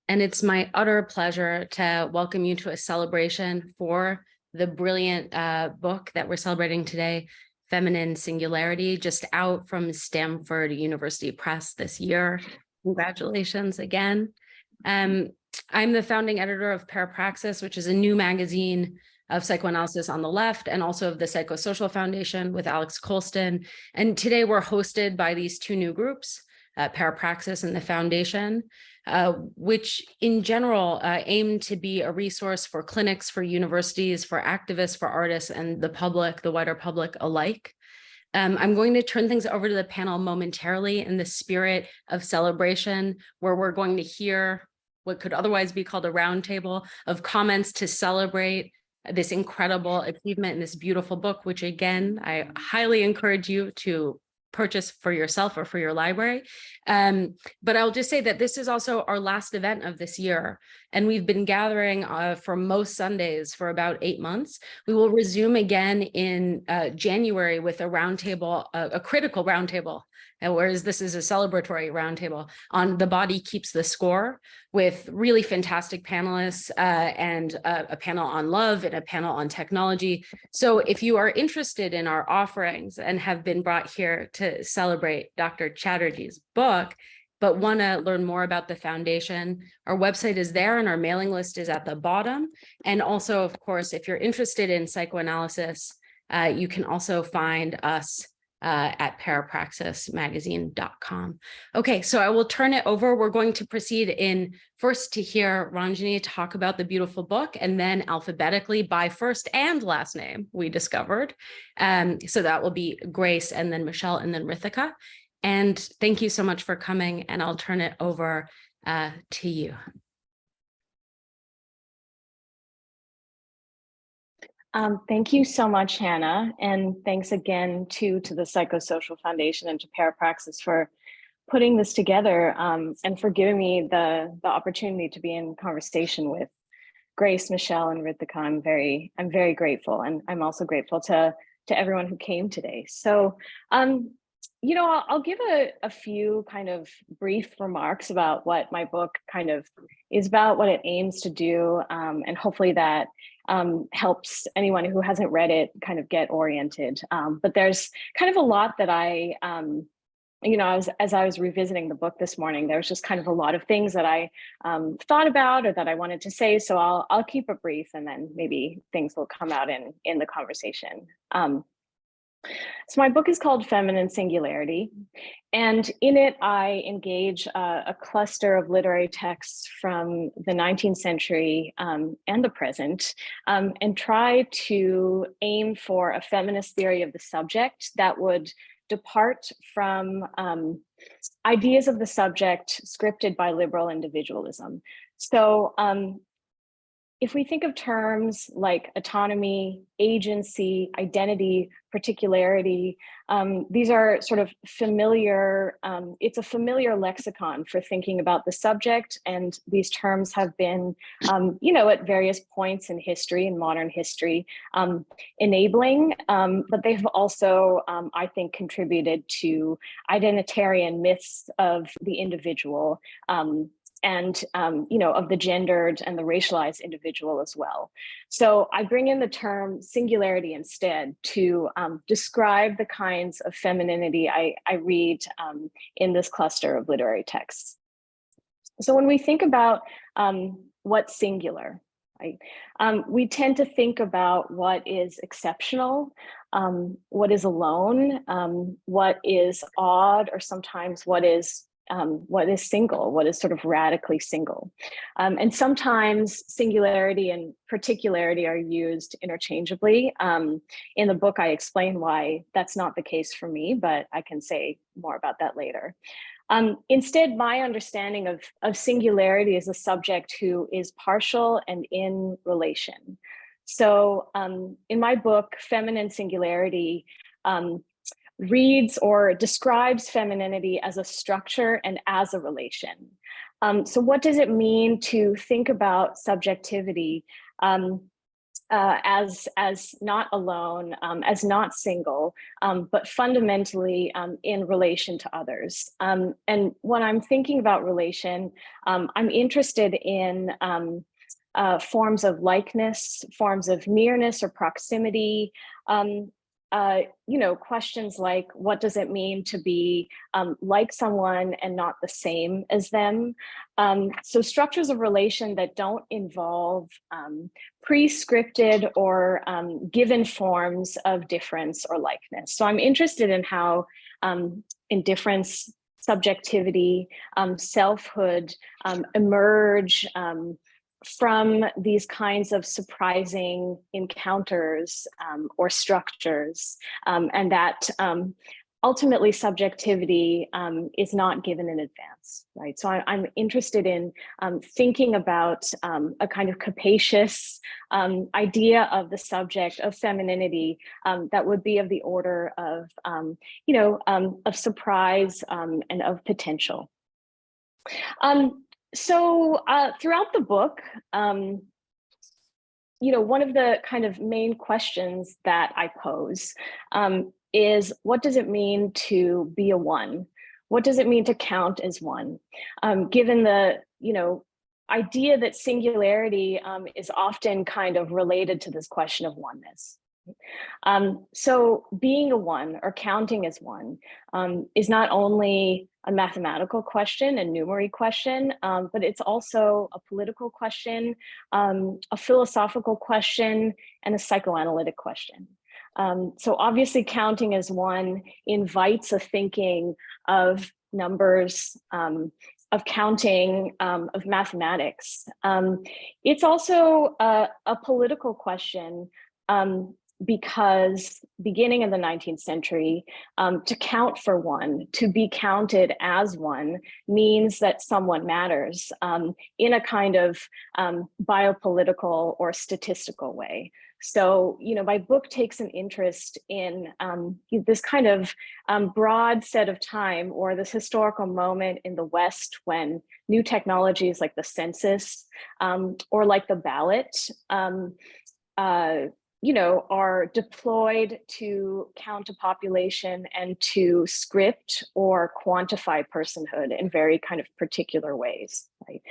And it's my utter pleasure to welcome you to a celebration for the brilliant book that we're celebrating today, Feminine Singularity, just out from Stanford University Press this year. Congratulations again. I'm the founding editor of Parapraxis, which is a new magazine of psychoanalysis on the left, and also of the Psychosocial Foundation with Alex Colston. And today we're hosted by these two new groups, Parapraxis and the Foundation, which in general aim to be a resource for clinics, for universities, for activists, for artists, and the public, the wider public alike. I'm going to turn things over to the panel momentarily in the spirit of celebration, where we're going to hear what could otherwise be called a roundtable of comments to celebrate this incredible achievement in this beautiful book, which again, I highly encourage you to purchase for yourself or for your library. But I'll just say that this is also our last event of this year, and we've been gathering for most Sundays for about 8 months. We will resume again in January with a roundtable, a critical roundtable, whereas this is a celebratory roundtable on The Body Keeps the Score, with really fantastic panelists and a panel on love and a panel on technology. So if you are interested in our offerings and have been brought here to celebrate Dr. Chatterjee's book, but want to learn more about the foundation, our website is there and our mailing list is at the bottom. And also, of course, if you're interested in psychoanalysis, you can also find us at parapraxismagazine.com. Okay, so I will turn it over. We're going to proceed in first to hear Ronjaunee talk about the beautiful book, and then alphabetically by first and last name, we discovered. So that will be Grace, and then Michelle, and then Rithika. And thank you so much for coming, and I'll turn it over to you. Thank you so much, Hannah, and thanks again to the Psychosocial Foundation and to Parapraxis for putting this together, and for giving me the opportunity to be in conversation with Grace, Michelle, and Rithika. I'm very grateful, and I'm also grateful to everyone who came today. So, you know, I'll give a few kind of brief remarks about what my book kind of is about, what it aims to do, and hopefully that helps anyone who hasn't read it kind of get oriented. But there's kind of a lot that I, you know, as I was revisiting the book this morning, there was just kind of a lot of things that I thought about or that I wanted to say. So I'll keep it brief, and then maybe things will come out in the conversation. So my book is called Feminine Singularity, and in it I engage a cluster of literary texts from the 19th century and the present, and try to aim for a feminist theory of the subject that would depart from ideas of the subject scripted by liberal individualism. So if we think of terms like autonomy, agency, identity, particularity, these are sort of familiar, it's a familiar lexicon for thinking about the subject, and these terms have been, you know, at various points in history, in modern history, enabling, but they've also, I think, contributed to identitarian myths of the individual, and you know, of the gendered and the racialized individual as well. So I bring in the term singularity instead to describe the kinds of femininity I read in this cluster of literary texts. So when we think about what's singular, right, we tend to think about what is exceptional, what is alone, what is odd, or sometimes what is single, what is sort of radically single. And sometimes singularity and particularity are used interchangeably. In the book, I explain why that's not the case for me, but I can say more about that later. Instead, my understanding of singularity is a subject who is partial and in relation. So in my book, Feminine Singularity, reads or describes femininity as a structure and as a relation. So what does it mean to think about subjectivity as not alone, as not single, but fundamentally in relation to others. And when I'm thinking about relation, I'm interested in forms of likeness, forms of nearness or proximity. Questions like, what does it mean to be like someone and not the same as them? So structures of relation that don't involve pre-scripted or given forms of difference or likeness. So I'm interested in how indifference, subjectivity, selfhood emerge from these kinds of surprising encounters or structures, and that ultimately subjectivity is not given in advance, right? So I'm interested in thinking about a kind of capacious idea of the subject of femininity that would be of the order of, of surprise and of potential. So throughout the book, one of the kind of main questions that I pose is, what does it mean to be a one? What does it mean to count as one? Given the, idea that singularity is often kind of related to this question of oneness. So being a one or counting as one is not only a mathematical question, a numeric question, but it's also a political question, a philosophical question, and a psychoanalytic question. So obviously counting as one invites a thinking of numbers, of counting, of mathematics. It's also a political question, because beginning in the 19th century, to count for one, to be counted as one, means that someone matters in a kind of biopolitical or statistical way. So, my book takes an interest in this kind of broad set of time, or this historical moment in the West when new technologies like the census or like the ballot are deployed to count a population and to script or quantify personhood in very kind of particular ways, right?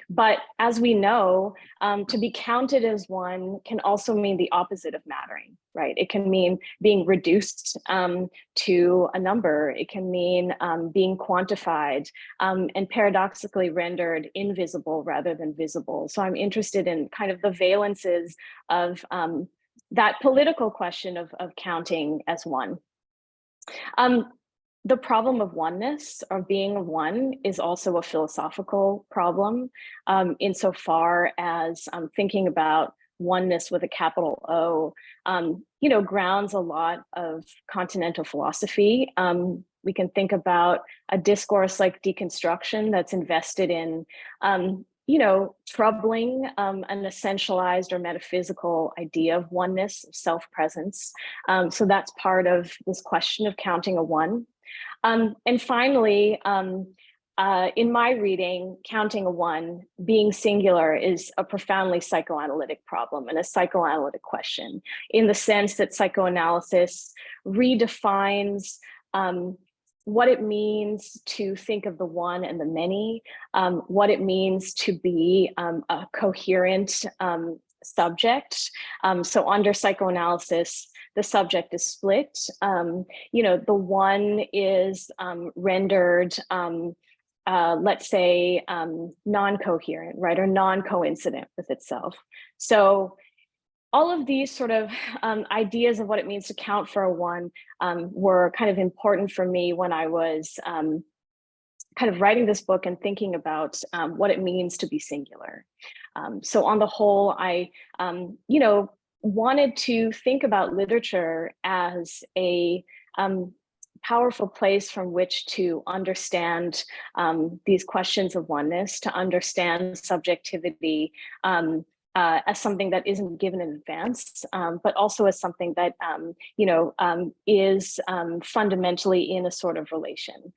But as we know, to be counted as one can also mean the opposite of mattering, right? It can mean being reduced to a number. It can mean being quantified and paradoxically rendered invisible rather than visible. So I'm interested in kind of the valences of that political question of counting as one. The problem of oneness, or being a one, is also a philosophical problem insofar as thinking about oneness with a capital O, grounds a lot of continental philosophy. We can think about a discourse like deconstruction that's invested in troubling an essentialized or metaphysical idea of oneness, of self-presence. So that's part of this question of counting a one. And finally, in my reading, counting a one, being singular, is a profoundly psychoanalytic problem and a psychoanalytic question, in the sense that psychoanalysis redefines what it means to think of the one and the many, what it means to be a coherent subject. So under psychoanalysis, the subject is split. The one is rendered, let's say, non-coherent, right, or non-coincident with itself. So all of these sort of ideas of what it means to count for a one were kind of important for me when I was kind of writing this book and thinking about what it means to be singular. So on the whole, I, wanted to think about literature as a powerful place from which to understand these questions of oneness, to understand subjectivity as something that isn't given in advance, but also as something that, is fundamentally in a sort of relation.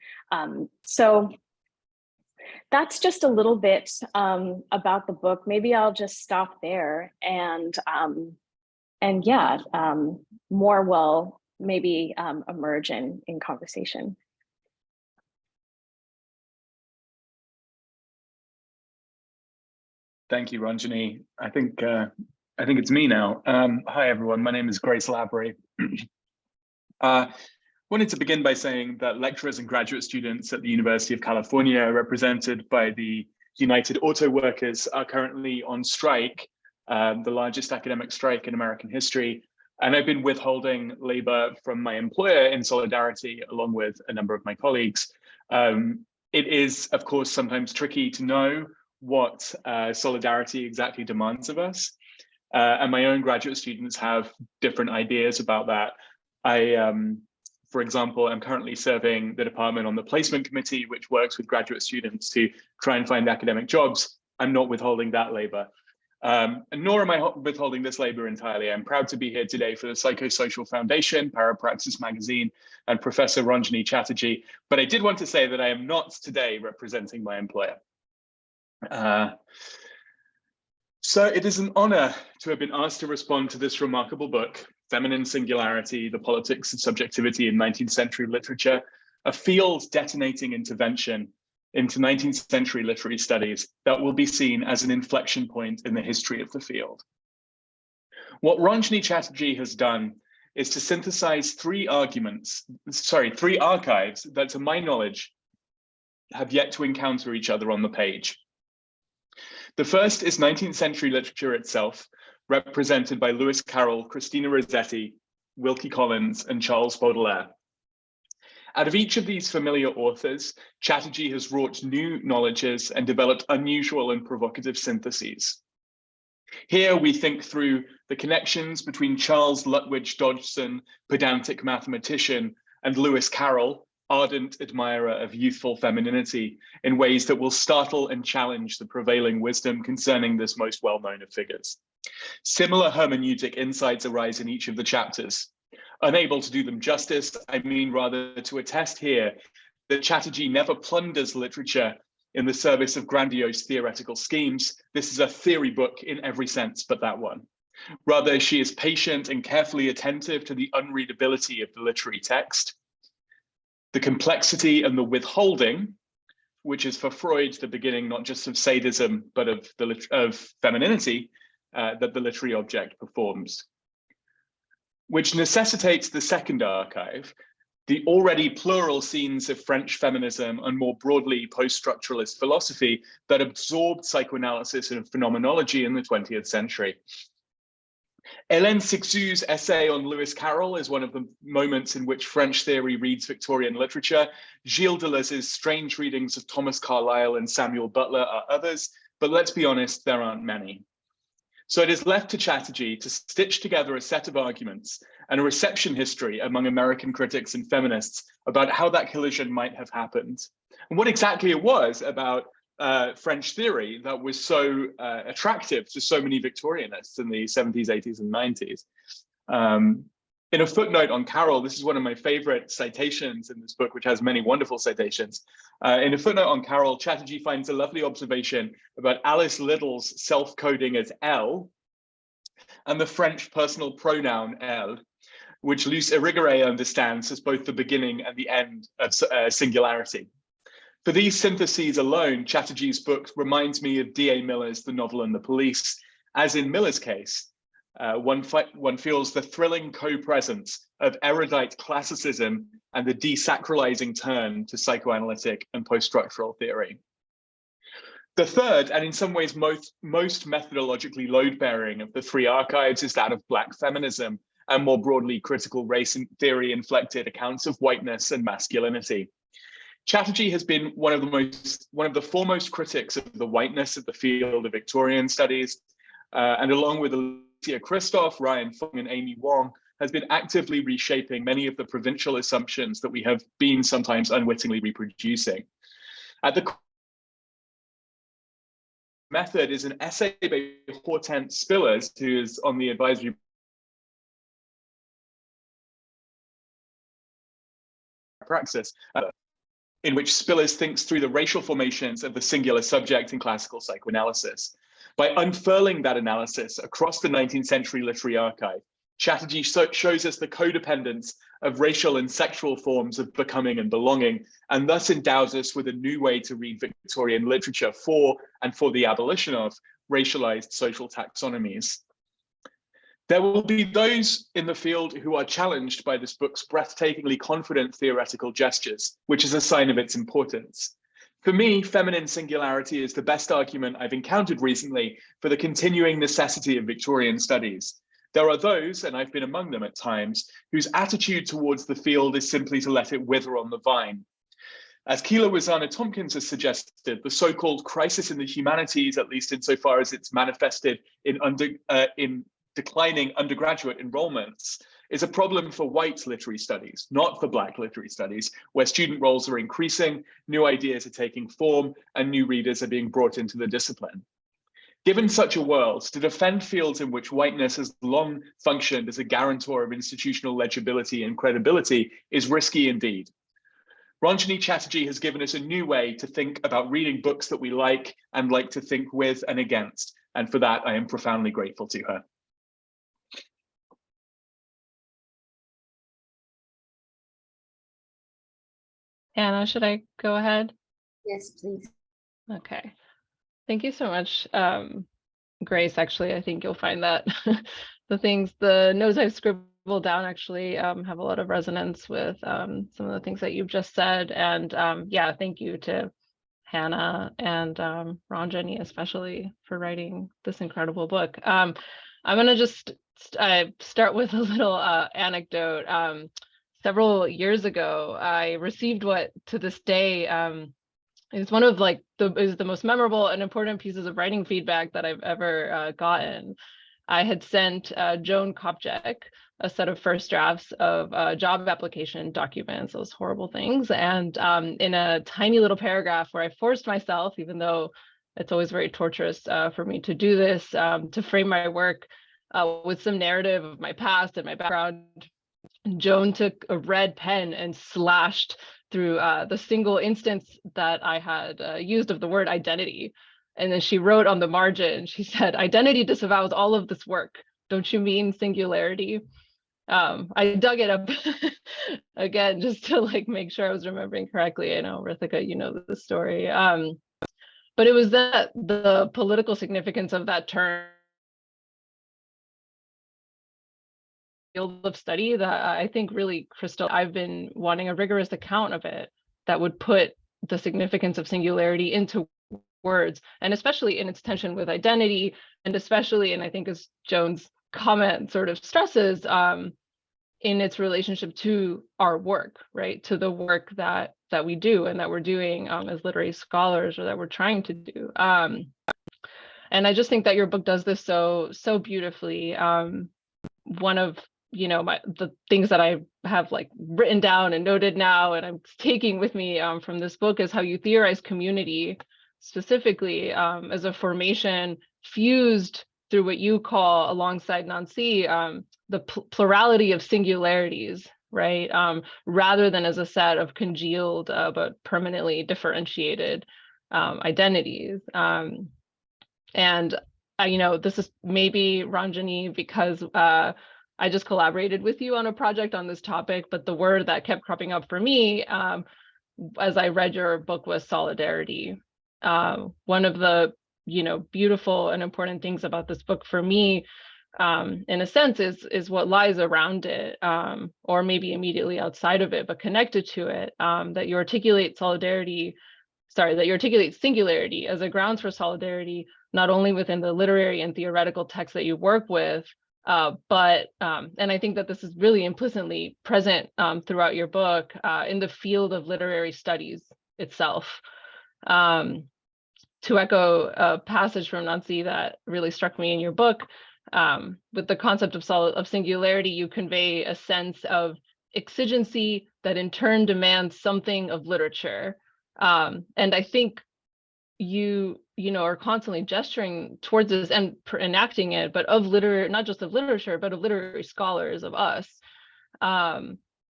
So That's just a little bit about the book. Maybe I'll just stop there, and yeah, more will maybe emerge in conversation. Thank you, Ronjaunee. I think it's me now. Hi, everyone. My name is Grace Lavery. Wanted to begin by saying that lecturers and graduate students at the University of California, represented by the United Auto Workers, are currently on strike, the largest academic strike in American history. And I've been withholding labor from my employer in solidarity, along with a number of my colleagues. It is, of course, sometimes tricky to know what solidarity exactly demands of us. And my own graduate students have different ideas about that. For example, I'm currently serving the department on the placement committee, which works with graduate students to try and find academic jobs. I'm not withholding that labor. And nor am I withholding this labor entirely. I'm proud to be here today for the Psychosocial Foundation, Parapraxis magazine, and Professor Ronjaunee Chatterjee. But I did want to say that I am not today representing my employer. So it is an honor to have been asked to respond to this remarkable book, Feminine Singularity, The Politics of Subjectivity in 19th Century Literature, a field detonating intervention into 19th century literary studies that will be seen as an inflection point in the history of the field. What Ronjaunee Chatterjee has done is to synthesize three archives that, to my knowledge, have yet to encounter each other on the page. The first is 19th century literature itself, represented by Lewis Carroll, Christina Rossetti, Wilkie Collins, and Charles Baudelaire. Out of each of these familiar authors, Chatterjee has wrought new knowledges and developed unusual and provocative syntheses. Here we think through the connections between Charles Lutwidge Dodgson, pedantic mathematician, and Lewis Carroll, ardent admirer of youthful femininity, in ways that will startle and challenge the prevailing wisdom concerning this most well-known of figures. Similar hermeneutic insights arise in each of the chapters. Unable to do them justice, I mean rather to attest here that Chatterjee never plunders literature in the service of grandiose theoretical schemes. This is a theory book in every sense but that one. Rather, she is patient and carefully attentive to the unreadability of the literary text, the complexity and the withholding, which is for Freud the beginning not just of sadism, but of femininity, that the literary object performs, which necessitates the second archive, the already plural scenes of French feminism and more broadly post-structuralist philosophy that absorbed psychoanalysis and phenomenology in the 20th century. Hélène Cixous's essay on Lewis Carroll is one of the moments in which French theory reads Victorian literature. Gilles Deleuze's strange readings of Thomas Carlyle and Samuel Butler are others, but let's be honest, there aren't many. So it is left to Chatterjee to stitch together a set of arguments and a reception history among American critics and feminists about how that collision might have happened, and what exactly it was about French theory that was so attractive to so many Victorianists in the 70s, 80s, and 90s. In a footnote on Carroll, this is one of my favorite citations in this book, which has many wonderful citations. In a footnote on Carroll, Chatterjee finds a lovely observation about Alice Liddell's self-coding as elle and the French personal pronoun elle, which Luce Irigaray understands as both the beginning and the end of singularity. For these syntheses alone, Chatterjee's book reminds me of D.A. Miller's The Novel and the Police. As in Miller's case, one feels the thrilling co-presence of erudite classicism and the desacralizing turn to psychoanalytic and post-structural theory. The third, and in some ways most methodologically load-bearing of the three archives, is that of Black feminism and more broadly critical race and theory-inflected accounts of whiteness and masculinity. Chatterjee has been one of the foremost critics of the whiteness of the field of Victorian studies, and along with Alicia Christoph, Ryan Fung, and Amy Wong, has been actively reshaping many of the provincial assumptions that we have been sometimes unwittingly reproducing. At the method is an essay by Hortense Spillers, who is on the advisory Parapraxis. in which Spillers thinks through the racial formations of the singular subject in classical psychoanalysis. By unfurling that analysis across the 19th century literary archive, Chatterjee shows us the codependence of racial and sexual forms of becoming and belonging, and thus endows us with a new way to read Victorian literature for and for the abolition of racialized social taxonomies. There will be those in the field who are challenged by this book's breathtakingly confident theoretical gestures, which is a sign of its importance. For me, feminine singularity is the best argument I've encountered recently for the continuing necessity of Victorian studies. There are those, and I've been among them at times, whose attitude towards the field is simply to let it wither on the vine. As Keela Wizana-Tompkins has suggested, the so-called crisis in the humanities, at least insofar as it's manifested in declining undergraduate enrollments, is a problem for white literary studies, not for Black literary studies, where student roles are increasing, new ideas are taking form, and new readers are being brought into the discipline. Given such a world, to defend fields in which whiteness has long functioned as a guarantor of institutional legibility and credibility is risky indeed. Ronjaunee Chatterjee has given us a new way to think about reading books that we like and like to think with and against, and for that I am profoundly grateful to her. Anna, should I go ahead? Yes, please. Okay. Thank you so much, Grace. Actually, I think you'll find that the notes I've scribbled down actually have a lot of resonance with some of the things that you've just said. And yeah, thank you to Hannah and Ronjaunee especially for writing this incredible book. I'm going to just start with a little anecdote. Several years ago, I received what to this day is one of the most memorable and important pieces of writing feedback that I've ever gotten. I had sent Joan Kopchak a set of first drafts of job application documents, those horrible things. And in a tiny little paragraph where I forced myself, even though it's always very torturous for me to do this, to frame my work with some narrative of my past and my background, Joan took a red pen and slashed through the single instance that I had used of the word identity. And then she wrote on the margin, she said, "Identity disavows all of this work. Don't you mean singularity?" I dug it up again, just to make sure I was remembering correctly. I know, Rithika, you know the story. But it was that the political significance of that term field of study that I think really I've been wanting a rigorous account of it that would put the significance of singularity into words, and especially in its tension with identity, and especially, and I think as Joan's comment sort of stresses, in its relationship to our work, right? To the work that we do and that we're doing as literary scholars, or that we're trying to do. And I just think that your book does this so beautifully. One of the things that I have written down and noted now, and I'm taking with me from this book, is how you theorize community specifically as a formation fused through what you call, alongside Nancy, the plurality of singularities, right? Rather than as a set of congealed but permanently differentiated identities. And this is maybe, Ronjaunee, because I just collaborated with you on a project on this topic, but the word that kept cropping up for me as I read your book was solidarity. One of the beautiful and important things about this book for me, in a sense, is what lies around it, or maybe immediately outside of it, but connected to it, that you articulate singularity as a grounds for solidarity, not only within the literary and theoretical text that you work with, but and I think that this is really implicitly present throughout your book in the field of literary studies itself. To echo a passage from Nancy that really struck me in your book, with the concept of singularity, you convey a sense of exigency that in turn demands something of literature. And I think you are constantly gesturing towards this and enacting it, but of not just of literature, but of literary scholars, of us,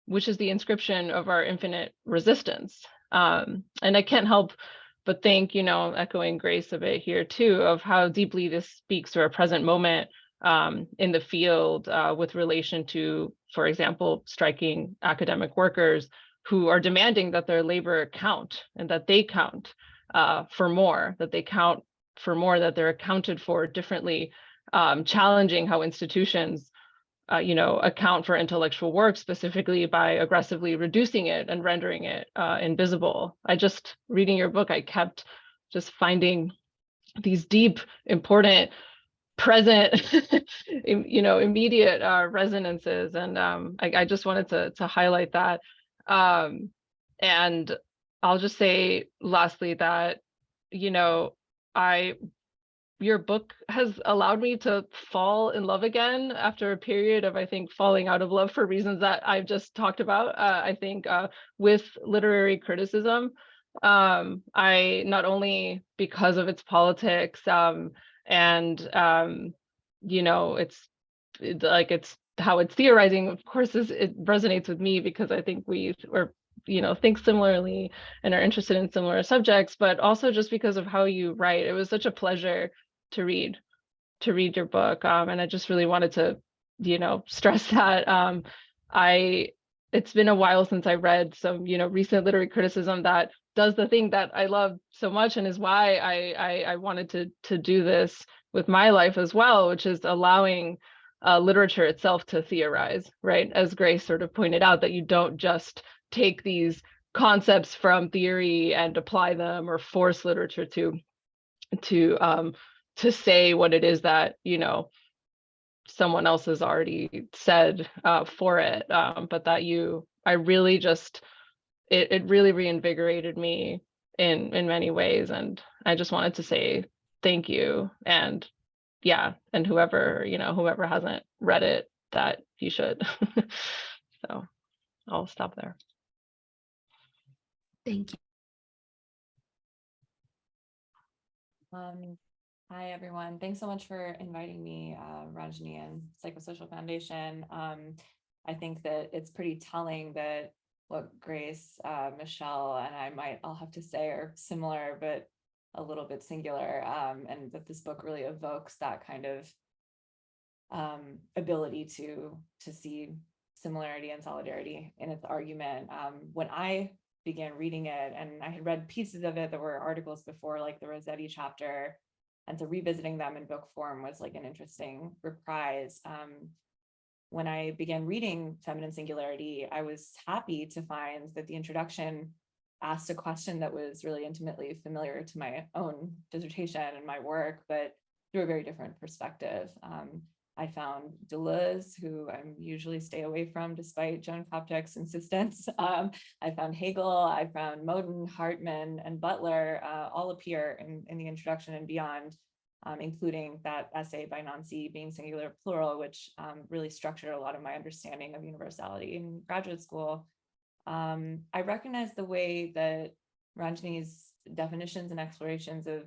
which is the inscription of our infinite resistance, And I can't help but think, echoing Grace a bit here too, of how deeply this speaks to our present moment in the field with relation to, for example, striking academic workers who are demanding that their labor count and that they count for more, that they count for more, that they're accounted for differently, challenging how institutions account for intellectual work, specifically by aggressively reducing it and rendering it invisible. Reading your book, I kept just finding these deep, important, present, immediate resonances. And I just wanted to highlight that. And I'll just say lastly that, your book has allowed me to fall in love again after a period of, I think, falling out of love for reasons that I've just talked about. I think with literary criticism, I not only because of its politics and it's how it's theorizing, of course, it resonates with me because I think think similarly and are interested in similar subjects, but also just because of how you write. It was such a pleasure to read your book. And I just really wanted to, stress that it's been a while since I read some, recent literary criticism that does the thing that I love so much and is why I wanted to do this with my life as well, which is allowing literature itself to theorize, right? As Grace sort of pointed out, that you don't just take these concepts from theory and apply them or force literature to say what it is that someone else has already said for it, but that it really reinvigorated me in many ways, and I just wanted to say thank you. And and whoever hasn't read it, that you should. So I'll stop there. Thank you. Hi, everyone. Thanks so much for inviting me, Ronjaunee and Psychosocial Foundation. I think that it's pretty telling that what Grace, Michelle, and I might all have to say are similar, but a little bit singular, and that this book really evokes that kind of ability to see similarity and solidarity in its argument. When I began reading it, and I had read pieces of it that were articles before, like the Rossetti chapter, and so revisiting them in book form was like an interesting reprise. When I began reading Feminine Singularity, I was happy to find that the introduction asked a question that was really intimately familiar to my own dissertation and my work, but through a very different perspective. I found Deleuze, who I usually stay away from despite Joan Koptek's insistence. I found Hegel, I found Moden, Hartman, and Butler all appear in the introduction and beyond, including that essay by Nancy, Being Singular Plural, which really structured a lot of my understanding of universality in graduate school. I recognize the way that Ronjaunee's definitions and explorations of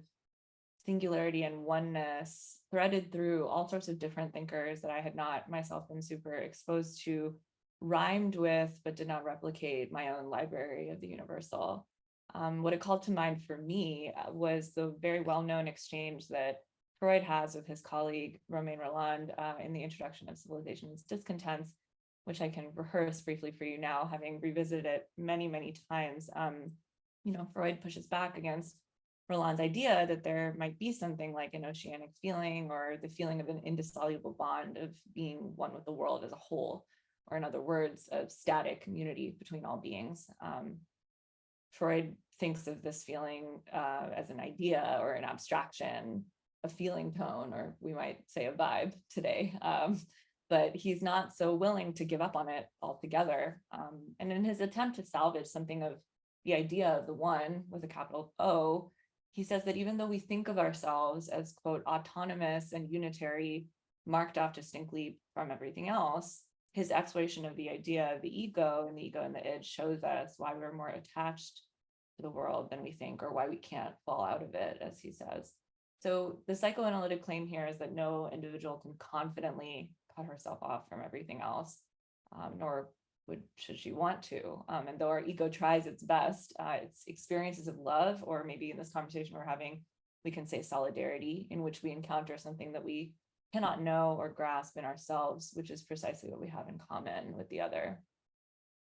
singularity and oneness threaded through all sorts of different thinkers that I had not myself been super exposed to, rhymed with, but did not replicate my own library of the universal. What it called to mind for me was the very well-known exchange that Freud has with his colleague, Romain Rolland, in the introduction of Civilization's Discontents, which I can rehearse briefly for you now, having revisited it many, many times. Freud pushes back against Rolland's idea that there might be something like an oceanic feeling, or the feeling of an indissoluble bond of being one with the world as a whole, or in other words, a static community between all beings. Freud thinks of this feeling as an idea or an abstraction, a feeling tone, or we might say a vibe today. But he's not so willing to give up on it altogether. And in his attempt to salvage something of the idea of the one with a capital O, he says that even though we think of ourselves as, quote, autonomous and unitary, marked off distinctly from everything else, his exploration of the idea of the ego and the id shows us why we're more attached to the world than we think, or why we can't fall out of it, as he says. So the psychoanalytic claim here is that no individual can confidently cut herself off from everything else, nor should she want to? And though our ego tries its best, it's experiences of love, or maybe in this conversation we're having, we can say solidarity, in which we encounter something that we cannot know or grasp in ourselves, which is precisely what we have in common with the other.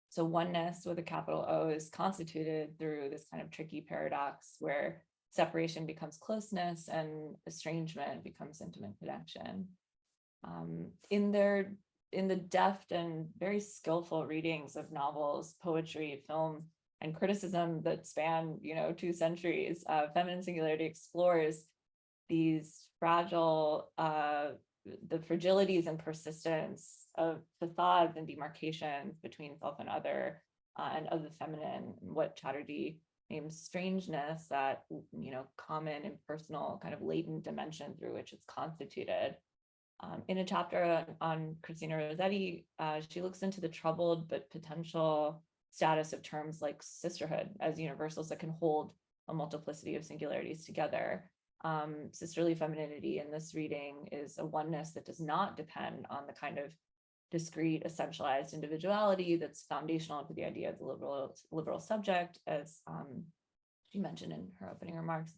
So oneness with a capital O is constituted through this kind of tricky paradox where separation becomes closeness and estrangement becomes intimate connection. In the deft and very skillful readings of novels, poetry, film, and criticism that span, 2 centuries, Feminine Singularity explores these fragile, the fragilities and persistence of facades and demarcations between self and other, and of the feminine, what Chatterjee names strangeness, that common, impersonal, kind of latent dimension through which it's constituted. In a chapter on Christina Rossetti, she looks into the troubled but potential status of terms like sisterhood as universals that can hold a multiplicity of singularities together. Sisterly femininity in this reading is a oneness that does not depend on the kind of discrete, essentialized individuality that's foundational to the idea of the liberal subject, as she mentioned in her opening remarks.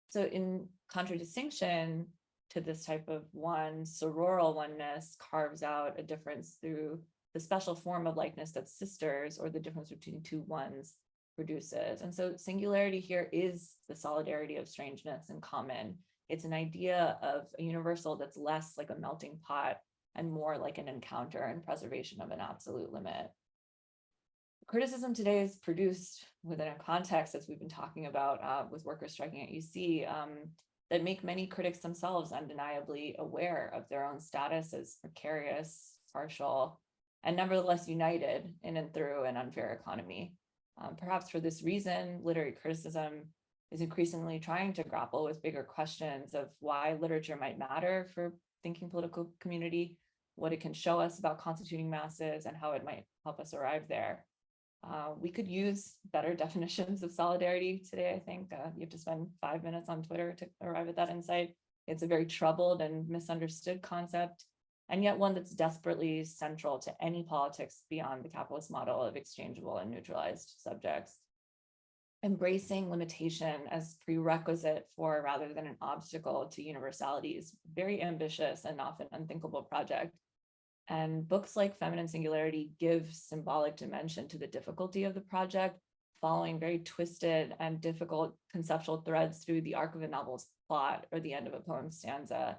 So in contradistinction to this type of sororal oneness carves out a difference through the special form of likeness that sisters, or the difference between 2 ones, produces. And so singularity here is the solidarity of strangeness and common. It's an idea of a universal that's less like a melting pot and more like an encounter and preservation of an absolute limit. Criticism today is produced within a context, as we've been talking about, with workers striking at UC, that make many critics themselves undeniably aware of their own status as precarious, partial, and nevertheless united in and through an unfair economy. Perhaps for this reason, literary criticism is increasingly trying to grapple with bigger questions of why literature might matter for thinking political community, what it can show us about constituting masses, and how it might help us arrive there. We could use better definitions of solidarity today, I think. You have to spend 5 minutes on Twitter to arrive at that insight. It's a very troubled and misunderstood concept, and yet one that's desperately central to any politics beyond the capitalist model of exchangeable and neutralized subjects. Embracing limitation as prerequisite for, rather than an obstacle to, universality is a very ambitious and often unthinkable project. And books like Feminine Singularity give symbolic dimension to the difficulty of the project, following very twisted and difficult conceptual threads through the arc of a novel's plot or the end of a poem's stanza.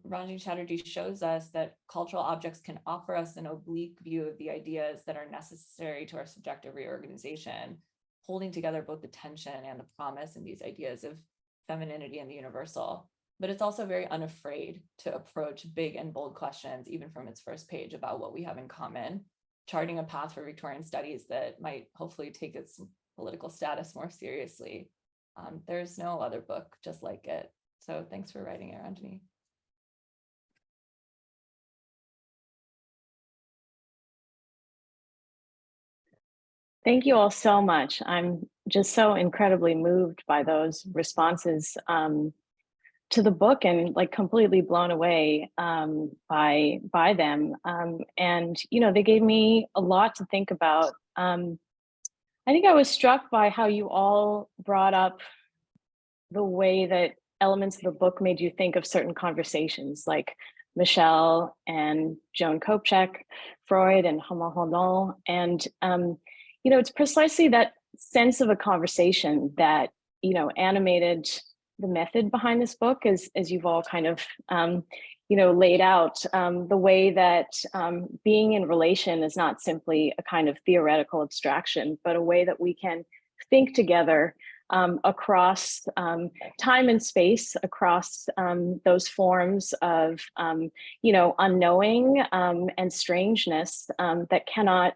Ronjaunee Chatterjee shows us that cultural objects can offer us an oblique view of the ideas that are necessary to our subjective reorganization, holding together both the tension and the promise in these ideas of femininity and the universal. But it's also very unafraid to approach big and bold questions, even from its first page, about what we have in common, charting a path for Victorian studies that might hopefully take its political status more seriously. There's no other book just like it. So thanks for writing it, Ronjaunee. Thank you all so much. I'm just so incredibly moved by those responses to the book, and like completely blown away by them. And they gave me a lot to think about. I think I was struck by how you all brought up the way that elements of the book made you think of certain conversations, like Michelle and Joan Kopchak, Freud and Homo Hodol. And it's precisely that sense of a conversation that animated the method behind this book, as you've all kind of laid out, the way that being in relation is not simply a kind of theoretical abstraction, but a way that we can think together across time and space, across those forms of unknowing and strangeness that cannot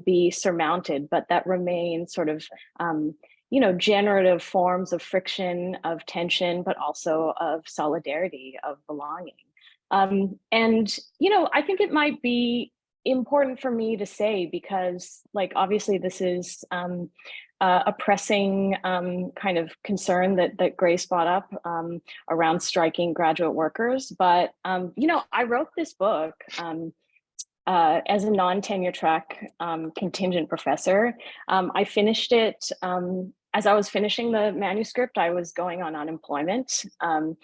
be surmounted, but that remain sort of generative forms of friction, of tension, but also of solidarity, of belonging. And I think it might be important for me to say, because obviously this is a pressing kind of concern that Grace brought up around striking graduate workers. But I wrote this book as a non-tenure track contingent professor. I finished it, as I was finishing the manuscript, I was going on unemployment. And,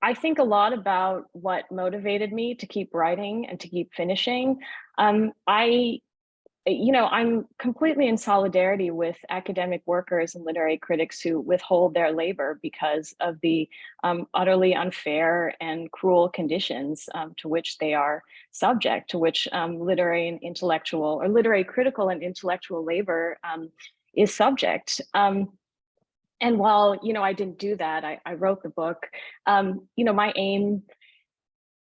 I think a lot about what motivated me to keep writing and to keep finishing. I'm completely in solidarity with academic workers and literary critics who withhold their labor because of the utterly unfair and cruel conditions to which they are subject, to which literary and intellectual, or literary critical and intellectual labor is subject. And while, I didn't do that, I wrote the book. My aim,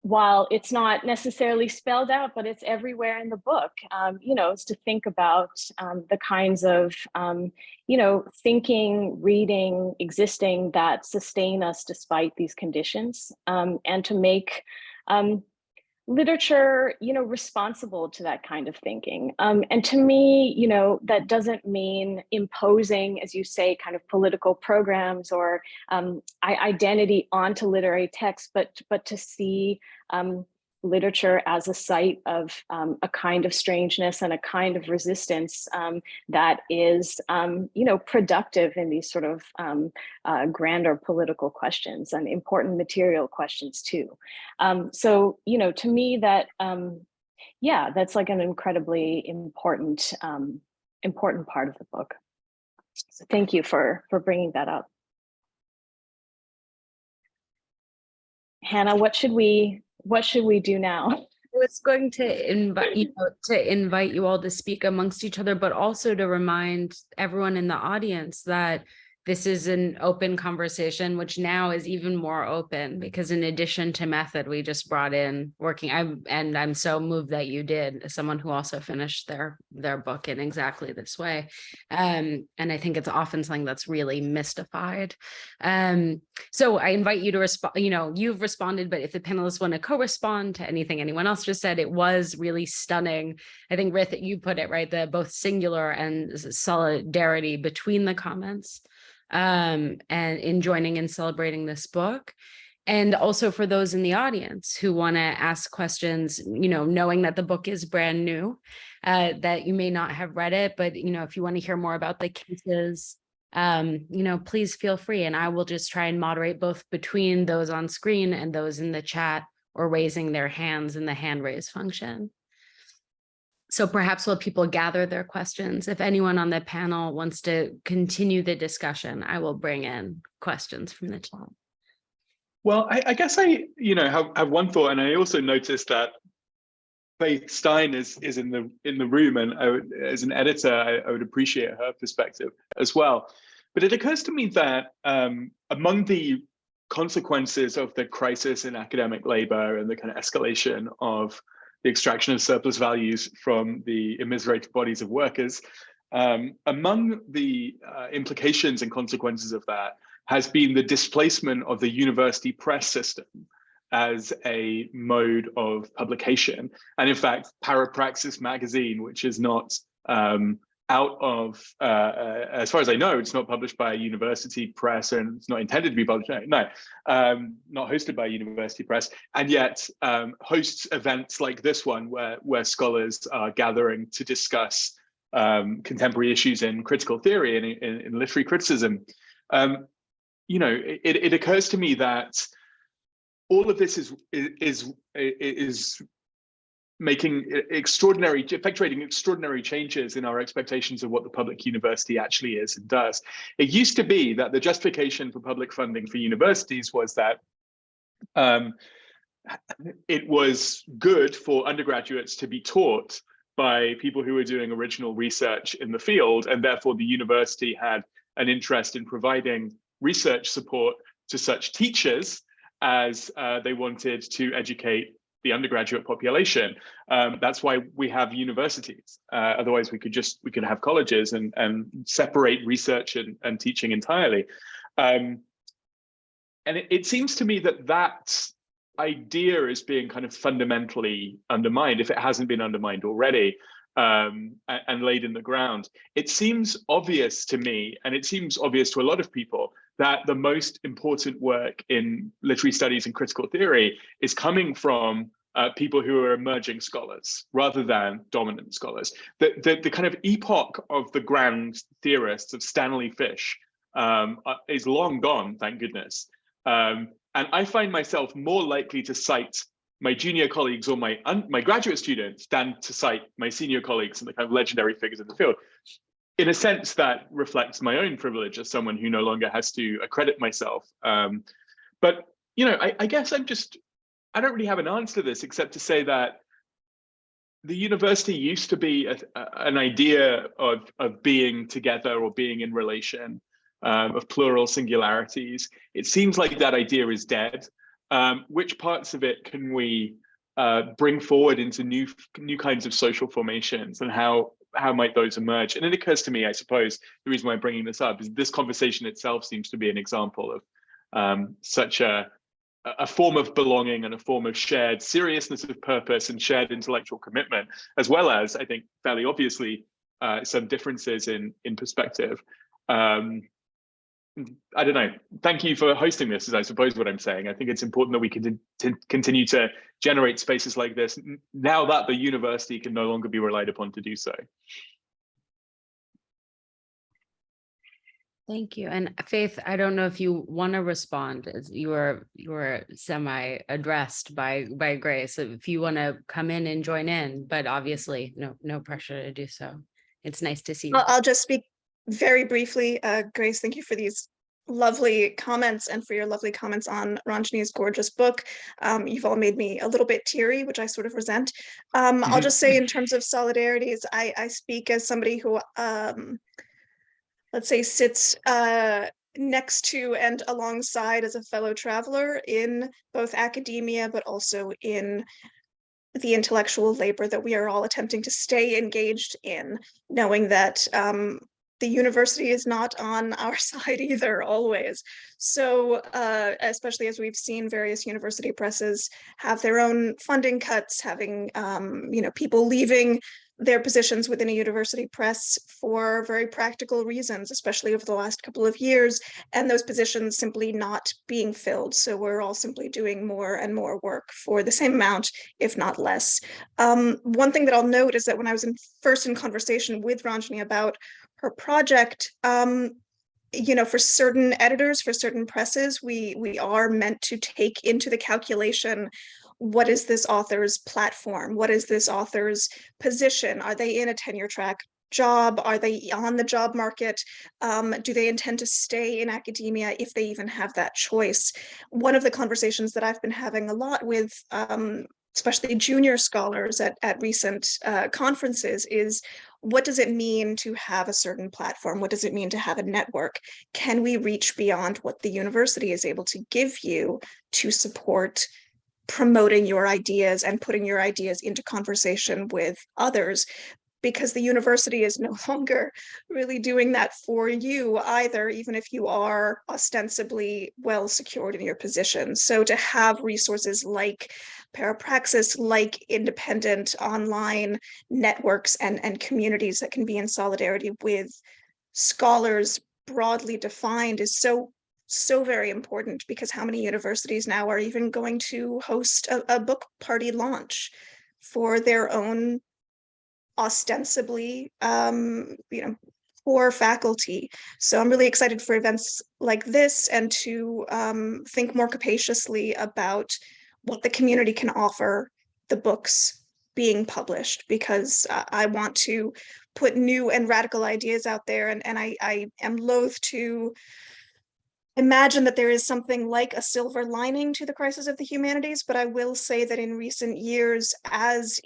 while it's not necessarily spelled out, but it's everywhere in the book, is to think about the kinds of, thinking, reading, existing that sustain us despite these conditions, and to make literature, responsible to that kind of thinking. And to me, that doesn't mean imposing, as you say, kind of political programs or identity onto literary text, but to see literature as a site of a kind of strangeness and a kind of resistance that is, productive in these sort of grander political questions and important material questions too. So, to me that, that's like an incredibly important, important part of the book. So thank you for bringing that up. Hannah, what should we do now? I was going to invite you all to speak amongst each other, but also to remind everyone in the audience that this is an open conversation, which now is even more open because in addition to method, we just brought in working. I'm so moved that you did, as someone who also finished their book in exactly this way. And I think it's often something that's really mystified. So I invite you to respond. You've responded, but if the panelists want to co-respond to anything anyone else just said, it was really stunning. I think, Rith, you put it right, the both singular and solidarity between the comments. And in joining and celebrating this book. And also for those in the audience who want to ask questions, knowing that the book is brand new, that you may not have read it, but, if you want to hear more about the cases, please feel free. And I will just try and moderate both between those on screen and those in the chat or raising their hands in the hand raise function. So perhaps while people gather their questions, if anyone on the panel wants to continue the discussion, I will bring in questions from the chat. Well, I guess I have one thought, and I also noticed that Faith Stein is in the room, and as an editor, I would appreciate her perspective as well. But it occurs to me that among the consequences of the crisis in academic labor and the kind of escalation of the extraction of surplus values from the immiserated bodies of workers. Among the implications and consequences of that has been the displacement of the university press system as a mode of publication. And in fact, Parapraxis magazine, which is not out of, as far as I know, it's not published by a university press and it's not intended to be published. No, not hosted by a university press, and yet hosts events like this one where scholars are gathering to discuss contemporary issues in critical theory and in literary criticism. It occurs to me that all of this is effectuating extraordinary changes in our expectations of what the public university actually is and does. It used to be that the justification for public funding for universities was that it was good for undergraduates to be taught by people who were doing original research in the field, and therefore the university had an interest in providing research support to such teachers as they wanted to educate the undergraduate population. That's why we have universities. Otherwise, we could have colleges and separate research and teaching entirely. And it seems to me that idea is being kind of fundamentally undermined, if it hasn't been undermined already, and laid in the ground. It seems obvious to me, and it seems obvious to a lot of people, that the most important work in literary studies and critical theory is coming from people who are emerging scholars rather than dominant scholars. The kind of epoch of the grand theorists of Stanley Fish is long gone, thank goodness. And I find myself more likely to cite my junior colleagues or my graduate students than to cite my senior colleagues and the kind of legendary figures in the field. In a sense that reflects my own privilege as someone who no longer has to accredit myself. But, you know, I guess I don't really have an answer to this except to say that the university used to be an idea of being together or being in relation, of plural singularities. It seems like that idea is dead. Which parts of it can we bring forward into new kinds of social formations, and how might those emerge? And it occurs to me, I suppose, the reason why I'm bringing this up is this conversation itself seems to be an example of such a form of belonging and a form of shared seriousness of purpose and shared intellectual commitment, as well as, I think, fairly obviously, some differences in perspective. I don't know. Thank you for hosting this, is I suppose what I'm saying. I think it's important that we continue to generate spaces like this now that the university can no longer be relied upon to do so. Thank you. And Faith, I don't know if you want to respond, as you were semi-addressed by Grace. If you want to come in and join in, but obviously no pressure to do so. It's nice to see you. I'll just speak very briefly. Grace, thank you for these lovely comments and for your lovely comments on Ronjaunee's gorgeous book. You've all made me a little bit teary, which I sort of resent. I'll just say, in terms of solidarities, I speak as somebody who let's say sits next to and alongside as a fellow traveler in both academia, but also in the intellectual labor that we are all attempting to stay engaged in, knowing that the university is not on our side either, always. So especially as we've seen various university presses have their own funding cuts, having people leaving their positions within a university press for very practical reasons, especially over the last couple of years, and those positions simply not being filled. So we're all simply doing more and more work for the same amount, if not less. One thing that I'll note is that when I was first in conversation with Ronjaunee about her project, for certain editors, for certain presses, we are meant to take into the calculation, what is this author's platform? What is this author's position? Are they in a tenure track job? Are they on the job market? Do they intend to stay in academia if they even have that choice? One of the conversations that I've been having a lot with especially junior scholars at recent conferences is, what does it mean to have a certain platform? What does it mean to have a network? Can we reach beyond what the university is able to give you to support promoting your ideas and putting your ideas into conversation with others? Because the university is no longer really doing that for you either, even if you are ostensibly well secured in your position. So to have resources like Parapraxis, like independent online networks and communities that can be in solidarity with scholars broadly defined is so very important, because how many universities now are even going to host a book party launch for their own ostensibly poor faculty? So I'm really excited for events like this, and to think more capaciously about what the community can offer the books being published, because I want to put new and radical ideas out there, and I am loath to imagine that there is something like a silver lining to the crisis of the humanities. But I will say that in recent years, as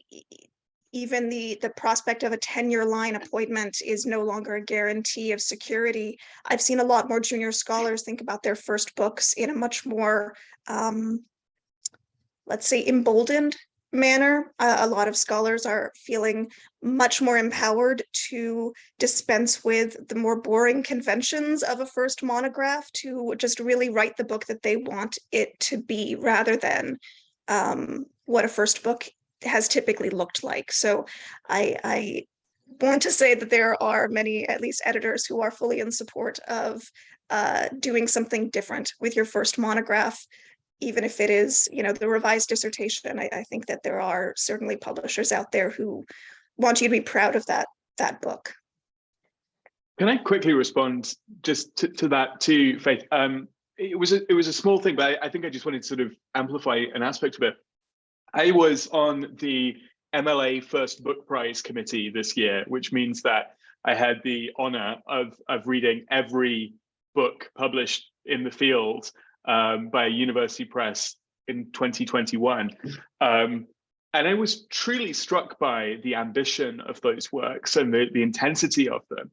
even the prospect of a tenure line appointment is no longer a guarantee of security, I've seen a lot more junior scholars think about their first books in a much more, let's say, emboldened manner. A lot of scholars are feeling much more empowered to dispense with the more boring conventions of a first monograph, to just really write the book that they want it to be, rather than what a first book has typically looked like. So I want to say that there are many, at least editors, who are fully in support of doing something different with your first monograph, even if it is, the revised dissertation, I think that there are certainly publishers out there who want you to be proud of that book. Can I quickly respond just to that too, Faith? It was a small thing, but I think I just wanted to sort of amplify an aspect of it. I was on the MLA First Book Prize committee this year, which means that I had the honor of reading every book published in the field by a university press in 2021. And I was truly struck by the ambition of those works and the intensity of them,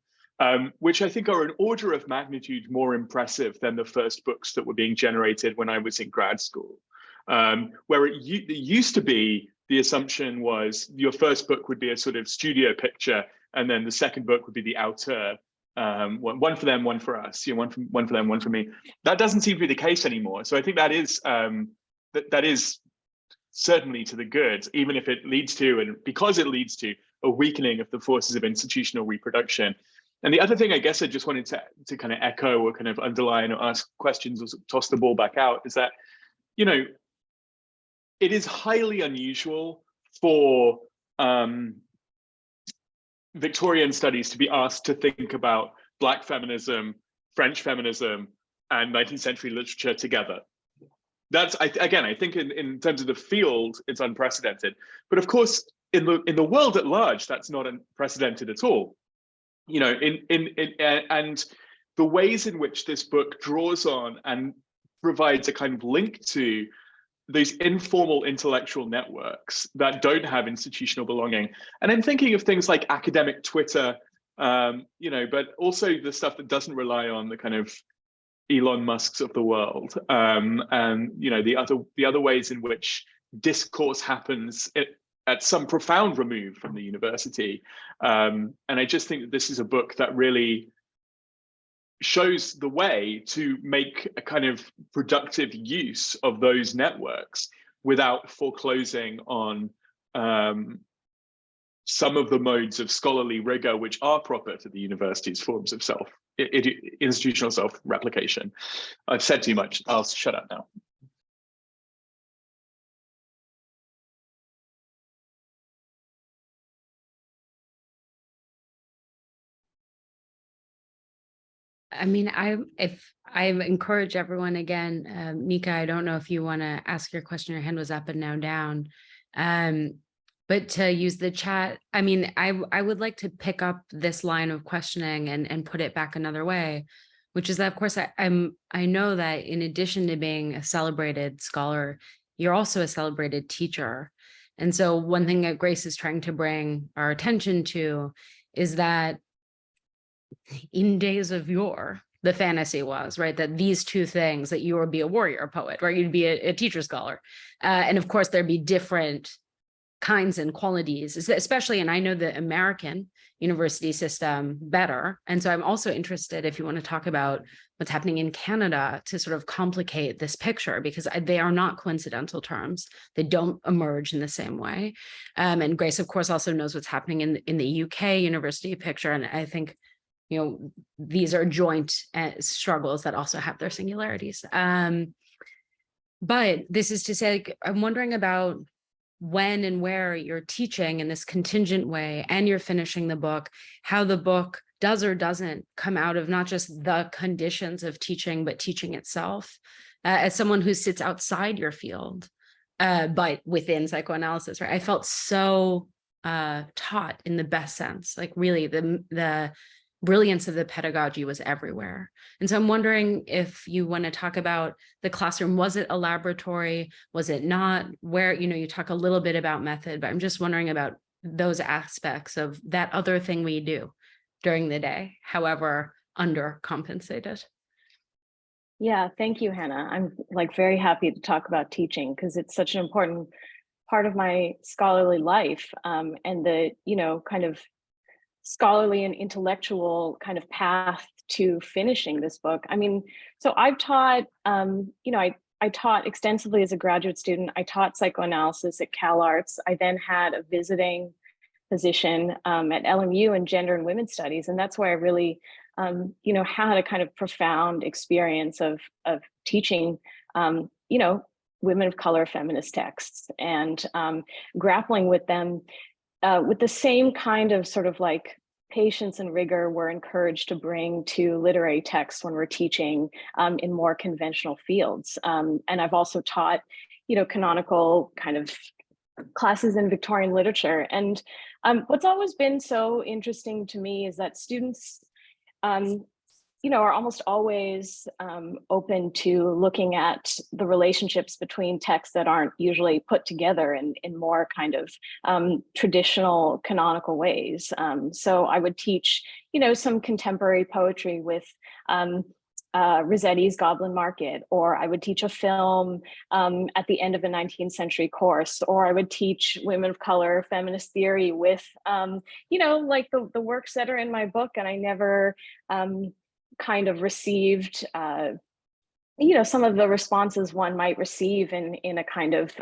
which I think are an order of magnitude more impressive than the first books that were being generated when I was in grad school. Where it used to be, the assumption was your first book would be a sort of studio picture, and then the second book would be the auteur. One for them, one for us. One for them, one for me. That doesn't seem to be the case anymore. So I think that is that is certainly to the good, even if it leads to, and because it leads to, a weakening of the forces of institutional reproduction. And the other thing I guess I just wanted to kind of echo or kind of underline or ask questions or toss the ball back out is that, it is highly unusual for Victorian studies to be asked to think about Black feminism, French feminism, and 19th century literature together. That's, I think in terms of the field, it's unprecedented. But of course, in the world at large, that's not unprecedented at all. And the ways in which this book draws on and provides a kind of link to these informal intellectual networks that don't have institutional belonging. And I'm thinking of things like academic Twitter, but also the stuff that doesn't rely on the kind of Elon Musks of the world, and the other ways in which discourse happens at some profound remove from the university. And I just think that this is a book that really shows the way to make a kind of productive use of those networks without foreclosing on some of the modes of scholarly rigor which are proper to the university's forms of institutional self-replication. I've said too much. I'll shut up now. I mean, I encourage everyone again, Nika, I don't know if you want to ask your question, your hand was up and now down, but to use the chat. I mean, I would like to pick up this line of questioning and put it back another way, which is that, of course, I know that in addition to being a celebrated scholar, you're also a celebrated teacher. And so one thing that Grace is trying to bring our attention to is that in days of yore, the fantasy was, right, that these two things, that you would be a warrior poet, right, you'd be a teacher scholar. And of course, there'd be different kinds and qualities, especially, and I know the American university system better. And so I'm also interested if you want to talk about what's happening in Canada to sort of complicate this picture, because they are not coincidental terms. They don't emerge in the same way. And Grace, of course, also knows what's happening in the UK university picture. And I think, these are joint struggles that also have their singularities. But this is to say, I'm wondering about when and where you're teaching in this contingent way and you're finishing the book, how the book does or doesn't come out of not just the conditions of teaching, but teaching itself. As someone who sits outside your field, but within psychoanalysis, right? I felt so taught in the best sense, like really the brilliance of the pedagogy was everywhere. And so I'm wondering if you want to talk about the classroom. Was it a laboratory? Was it not? Where, you talk a little bit about method, but I'm just wondering about those aspects of that other thing we do during the day, however undercompensated. Yeah, thank you, Hannah. I'm very happy to talk about teaching because it's such an important part of my scholarly life, and the, kind of scholarly and intellectual kind of path to finishing this book. I mean, so I've taught, I taught extensively as a graduate student. I taught psychoanalysis at CalArts. I then had a visiting position at LMU in gender and women's studies. And that's where I really, had a kind of profound experience of teaching, women of color feminist texts and grappling with them with the same kind of sort of like patience and rigor we're encouraged to bring to literary texts when we're teaching in more conventional fields. And I've also taught, canonical kind of classes in Victorian literature. And what's always been so interesting to me is that students, are almost always open to looking at the relationships between texts that aren't usually put together in more kind of traditional canonical ways. So I would teach, some contemporary poetry with Rossetti's Goblin Market, or I would teach a film at the end of a 19th century course, or I would teach women of color feminist theory with, like the works that are in my book. And I never kind of received, some of the responses one might receive in a kind of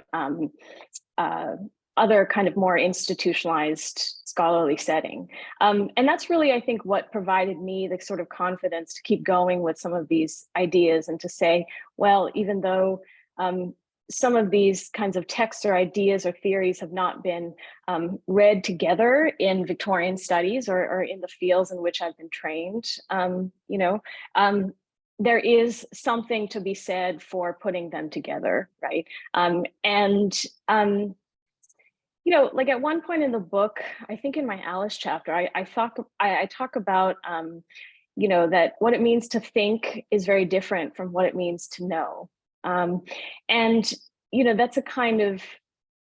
other kind of more institutionalized scholarly setting. And that's really, I think, what provided me the sort of confidence to keep going with some of these ideas and to say, well, even though some of these kinds of texts or ideas or theories have not been read together in Victorian studies or in the fields in which I've been trained, there is something to be said for putting them together, right? Like at one point in the book, I think in my Alice chapter, I talk about, that what it means to think is very different from what it means to know. And, that's a kind of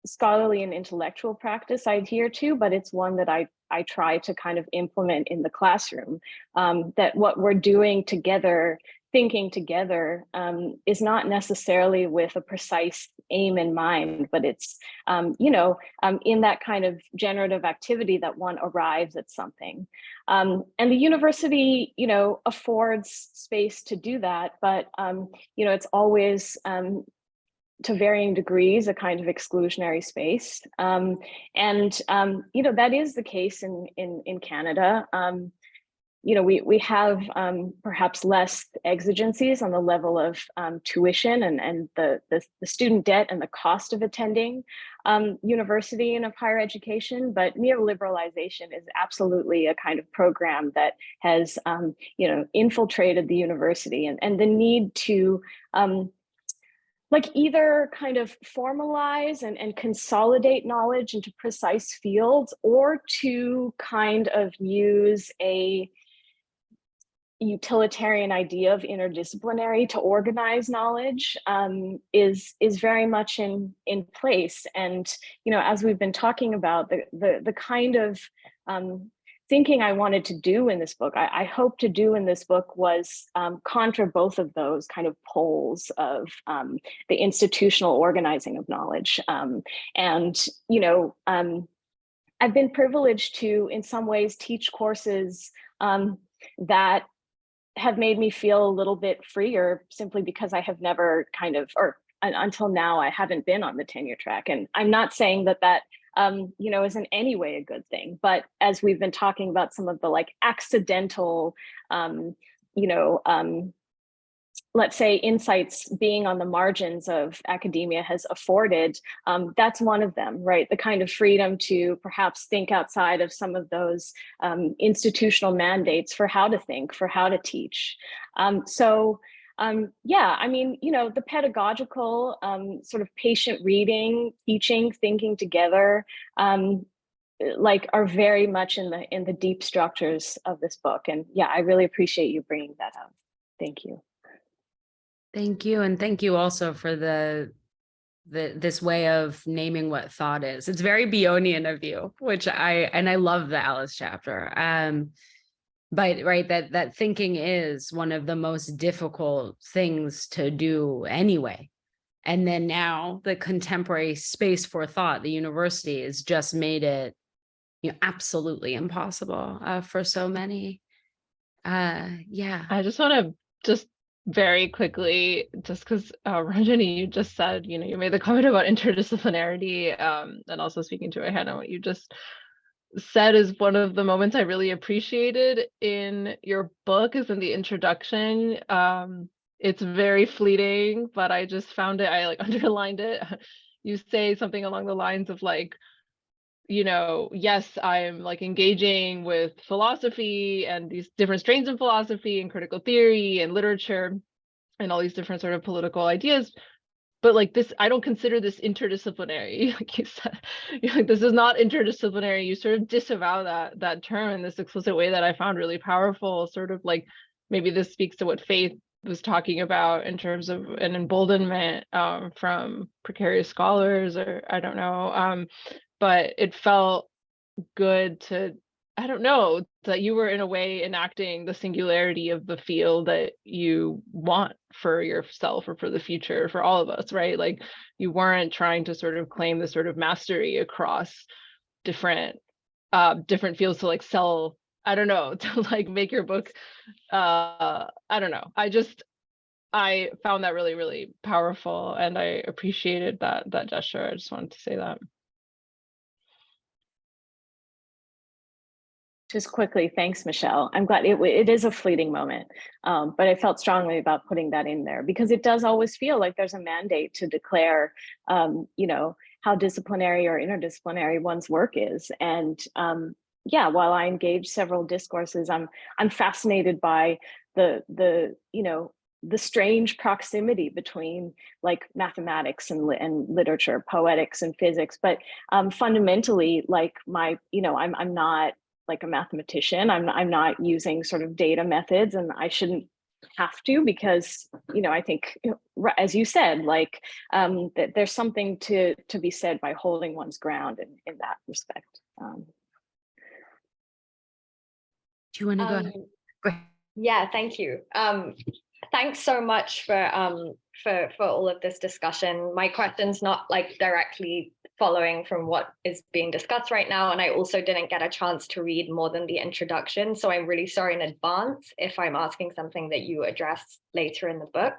scholarly and intellectual practice I adhere to, but it's one that I try to kind of implement in the classroom, that what we're doing together, thinking together, is not necessarily with a precise aim in mind, but it's, in that kind of generative activity that one arrives at something. And the university, affords space to do that, but, it's always, to varying degrees, a kind of exclusionary space. That is the case in Canada. We have perhaps less exigencies on the level of tuition and the student debt and the cost of attending university and of higher education, but neoliberalization is absolutely a kind of program that has infiltrated the university, and the need to either kind of formalize and consolidate knowledge into precise fields, or to kind of use a utilitarian idea of interdisciplinary to organize knowledge is very much in place. And as we've been talking about, the kind of thinking I wanted to do in this book, I hope to do in this book, was contra both of those kind of poles of the institutional organizing of knowledge. I've been privileged to, in some ways, teach courses that have made me feel a little bit freer, simply because I have never until now, I haven't been on the tenure track. And I'm not saying that is in any way a good thing, but as we've been talking about some of the accidental, let's say insights being on the margins of academia has afforded, that's one of them, right? The kind of freedom to perhaps think outside of some of those institutional mandates for how to think, for how to teach. The pedagogical sort of patient reading, teaching, thinking together, are very much in the deep structures of this book. And yeah, I really appreciate you bringing that up. Thank you. Thank you. And thank you also for this way of naming what thought is. It's very Bionian of you, which I love the Alice chapter. But right, that thinking is one of the most difficult things to do anyway. And then now the contemporary space for thought, the university, has just made it, absolutely impossible for so many. Yeah. I just want to very quickly, just because Ronjaunee, you just said, you made the comment about interdisciplinarity, and also speaking to Hannah, what you just said is one of the moments I really appreciated in your book, is in the introduction. it's very fleeting, but I just found it, I like underlined it. You say something along the lines of like, you know, yes, I'm like engaging with philosophy and these different strains of philosophy and critical theory and literature and all these different sort of political ideas. But like this, I don't consider this interdisciplinary. Like you said, you're like, this is not interdisciplinary. You sort of disavow that term in this explicit way that I found really powerful. Sort of like maybe this speaks to what Faith was talking about in terms of an emboldenment from precarious scholars, or I don't know. But it felt good to, I don't know, that you were in a way enacting the singularity of the field that you want for yourself or for the future, for all of us, right? Like you weren't trying to sort of claim this sort of mastery across different different fields to like sell, I don't know, to like make your book, I don't know. I found that really, really powerful, and I appreciated that gesture. I just wanted to say that. Just quickly, thanks, Michelle. I'm glad it is a fleeting moment, but I felt strongly about putting that in there because it does always feel like there's a mandate to declare, you know, how disciplinary or interdisciplinary one's work is. And yeah, while I engage several discourses, I'm fascinated by the you know, the strange proximity between like mathematics and literature, poetics and physics, but fundamentally, like you know, I'm not like a mathematician. I'm not using sort of data methods, and I shouldn't have to, because, you know, I think, as you said, like that there's something to be said by holding one's ground in that respect. Do you want to go ahead? Go ahead. Yeah, thank you. Thanks so much for all of this discussion. My question's not like directly following from what is being discussed right now, and I also didn't get a chance to read more than the introduction, so I'm really sorry in advance if I'm asking something that you address later in the book.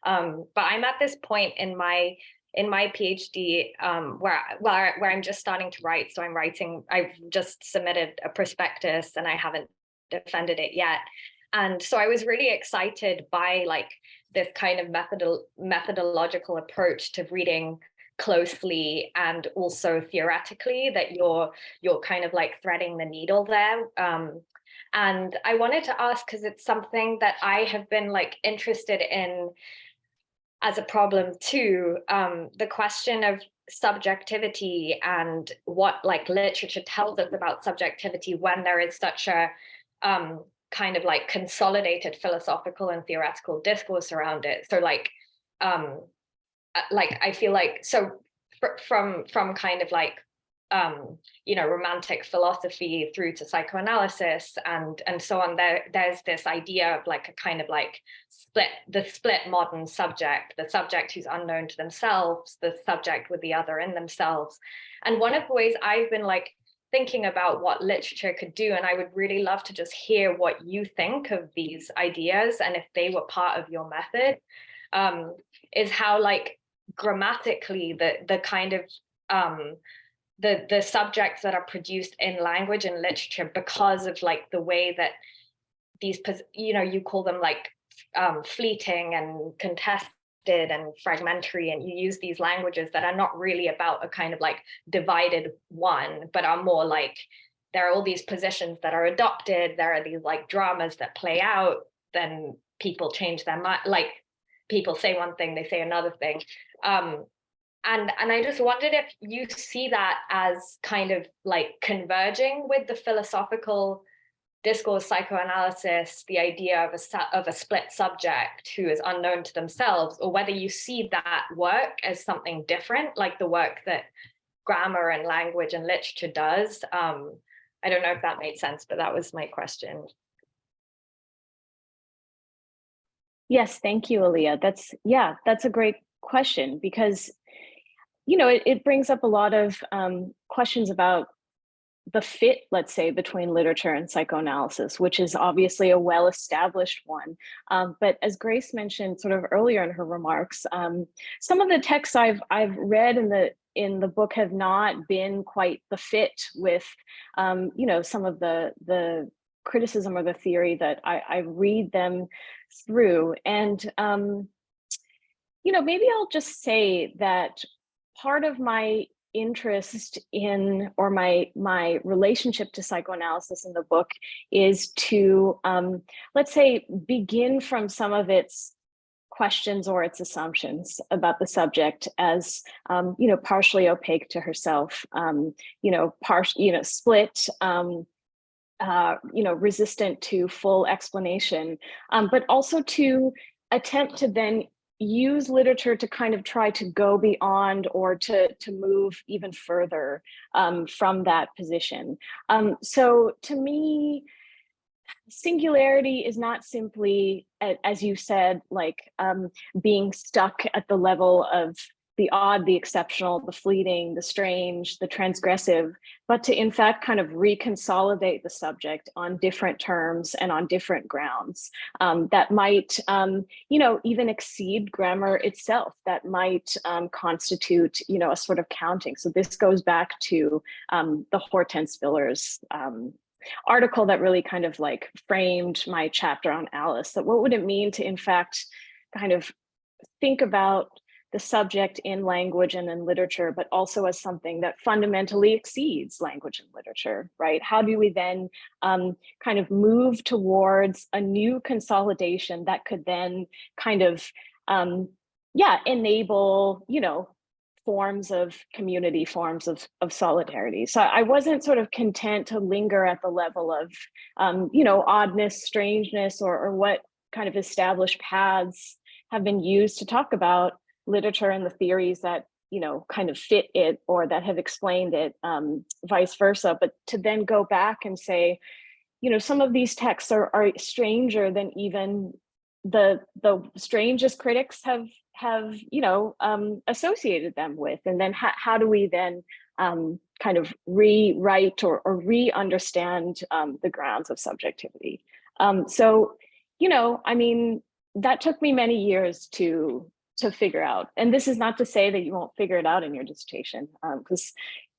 But I'm at this point in my PhD where I'm just starting to write. So I've just submitted a prospectus and I haven't defended it yet. And so I was really excited by like this kind of methodological approach to reading closely and also theoretically, that you're kind of like threading the needle there. And I wanted to ask, because it's something that I have been like interested in as a problem too, the question of subjectivity and what like literature tells us about subjectivity when there is such a kind of like consolidated philosophical and theoretical discourse around it. So like I feel like, so from kind of like you know, romantic philosophy through to psychoanalysis and so on, there's this idea of like a kind of like split modern subject, the subject who's unknown to themselves, the subject with the other in themselves. And one of the ways I've been like thinking about what literature could do, and I would really love to just hear what you think of these ideas and if they were part of your method, is how like grammatically the kind of the subjects that are produced in language and literature, because of like the way that these, you know, you call them like fleeting and contested and fragmentary, and you use these languages that are not really about a kind of like divided one, but are more like there are all these positions that are adopted, there are these like dramas that play out, then people change their mind, like people say one thing, they say another thing. And I just wondered if you see that as kind of like converging with the philosophical discourse psychoanalysis, the idea of a split subject who is unknown to themselves, or whether you see that work as something different, like the work that grammar and language and literature does. I don't know if that made sense, but that was my question. Yes, thank you, Aaliyah. That's a great question, because you know, it brings up a lot of questions about the fit, let's say, between literature and psychoanalysis, which is obviously a well-established one. But as Grace mentioned sort of earlier in her remarks, some of the texts I've read in the book have not been quite the fit with, you know, some of the criticism or the theory that I read them through. And, maybe I'll just say that part of my interest in, or my relationship to psychoanalysis in the book, is to, let's say, begin from some of its questions or its assumptions about the subject as, partially opaque to herself, split, resistant to full explanation, but also to attempt to then use literature to kind of try to go beyond, or to move even further from that position. So to me, singularity is not simply, as you said, like being stuck at the level of the odd, the exceptional, the fleeting, the strange, the transgressive, but to in fact kind of reconsolidate the subject on different terms and on different grounds that might, even exceed grammar itself, that might constitute, a sort of counting. So this goes back to the Hortense Villiers article that really kind of like framed my chapter on Alice, that what would it mean to in fact kind of think about the subject in language and in literature, but also as something that fundamentally exceeds language and literature, right? How do we then kind of move towards a new consolidation that could then kind of, enable, forms of community, forms of solidarity. So I wasn't sort of content to linger at the level of, oddness, strangeness, or what kind of established paths have been used to talk about literature and the theories that, kind of fit it or that have explained it, vice versa, but to then go back and say, some of these texts are stranger than even the strangest critics have associated them with. And then how do we then kind of rewrite or re-understand the grounds of subjectivity? That took me many years to figure out. And this is not to say that you won't figure it out in your dissertation, because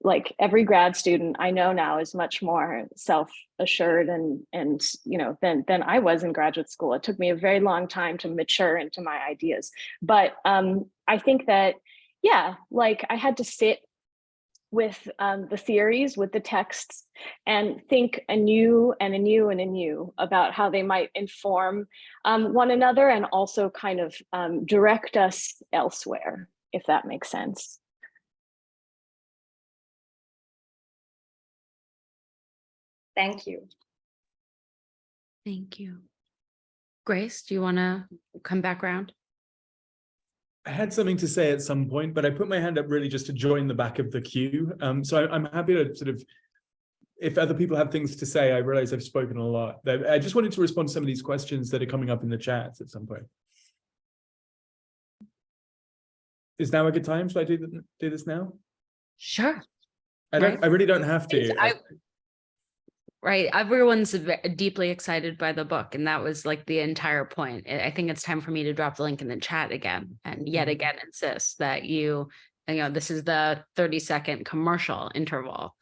like every grad student I know now is much more self-assured and than I was in graduate school. It took me a very long time to mature into my ideas. But I think that, I had to sit with the theories, with the texts, and think anew and anew and anew about how they might inform one another, and also kind of direct us elsewhere, if that makes sense. Thank you. Thank you. Grace, do you want to come back around? I had something to say at some point, but I put my hand up really just to join the back of the queue. So I'm happy to sort of, if other people have things to say, I realize I've spoken a lot. I just wanted to respond to some of these questions that are coming up in the chat at some point. Is now a good time? Should I do this now? Sure. I really don't have to. Right. Everyone's deeply excited by the book. And that was like the entire point. I think it's time for me to drop the link in the chat again, and yet again insist that this is the 30-second commercial interval.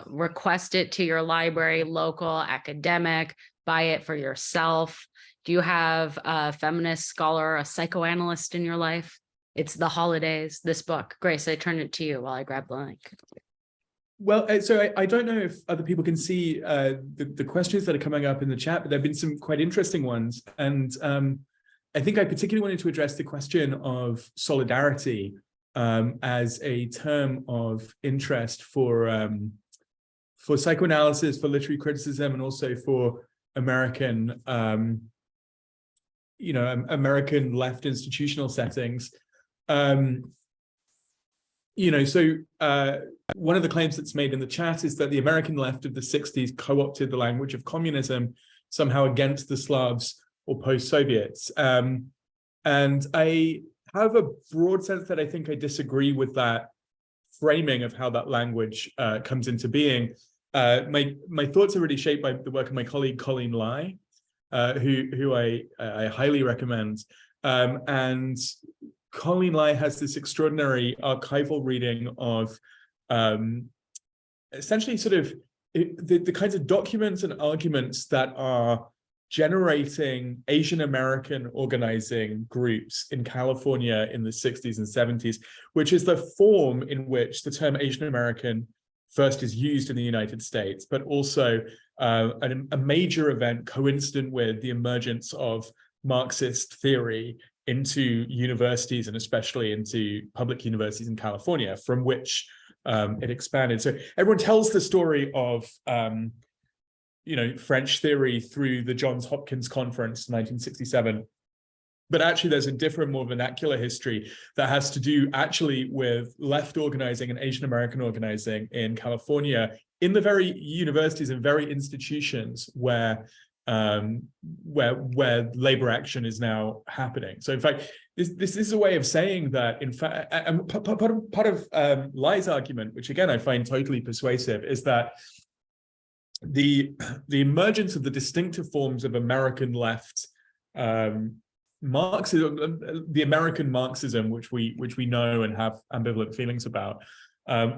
Request it to your library, local, academic, buy it for yourself. Do you have a feminist scholar, a psychoanalyst in your life? It's the holidays, this book. Grace, I turn it to you while I grab the link. Well, so I don't know if other people can see the questions that are coming up in the chat, but there have been some quite interesting ones. And I think I particularly wanted to address the question of solidarity as a term of interest for psychoanalysis, for literary criticism, and also for American, American left institutional settings. One of the claims that's made in the chat is that the American left of the 60s co-opted the language of communism somehow against the Slavs or post-Soviets. And I have a broad sense that I think I disagree with that framing of how that language comes into being. My thoughts are really shaped by the work of my colleague Colleen Lai, who I highly recommend. And Colleen Lai has this extraordinary archival reading of essentially sort of the kinds of documents and arguments that are generating Asian American organizing groups in California in the 60s and 70s, which is the form in which the term Asian American first is used in the United States, but also a major event coincident with the emergence of Marxist theory into universities, and especially into public universities in California, from which it expanded. So everyone tells the story of French theory through the Johns Hopkins Conference, 1967. But actually, there's a different, more vernacular history that has to do actually with left organizing and Asian American organizing in California, in the very universities and very institutions where labor action is now happening. So in fact, this is a way of saying that, in fact, and part of Lai's argument, which again I find totally persuasive, is that the emergence of the distinctive forms of American left Marxism, the American Marxism, which we know and have ambivalent feelings about,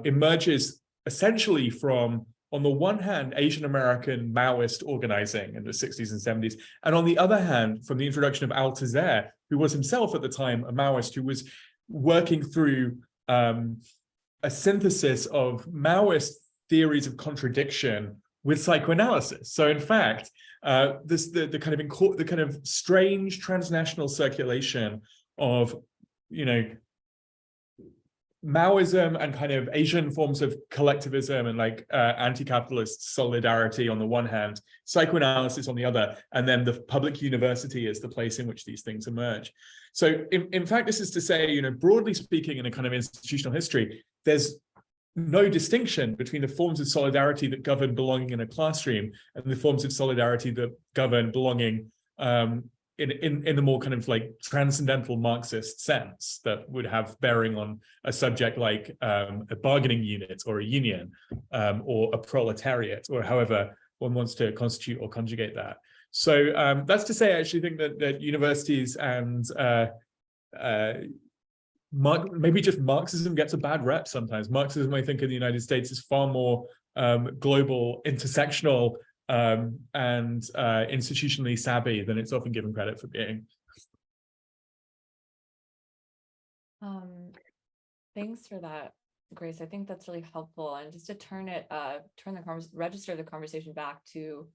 emerges essentially from, on the one hand, Asian American Maoist organizing in the 60s and 70s, and on the other hand, from the introduction of Althusser, who was himself at the time a Maoist, who was working through a synthesis of Maoist theories of contradiction with psychoanalysis. So in fact, the kind of strange transnational circulation of Maoism and kind of Asian forms of collectivism and like anti-capitalist solidarity on the one hand, psychoanalysis on the other, and then the public university is the place in which these things emerge. So in fact, this is to say, broadly speaking, in a kind of institutional history, there's no distinction between the forms of solidarity that govern belonging in a classroom and the forms of solidarity that govern belonging in the more kind of like transcendental Marxist sense that would have bearing on a subject like a bargaining unit or a union or a proletariat, or however one wants to constitute or conjugate that. So that's to say, I actually think that universities and maybe just Marxism gets a bad rep sometimes. Marxism, I think, in the United States is far more global, intersectional, and institutionally savvy than it's often given credit for being. Thanks for that, Grace. I think that's really helpful. And just to register the conversation back to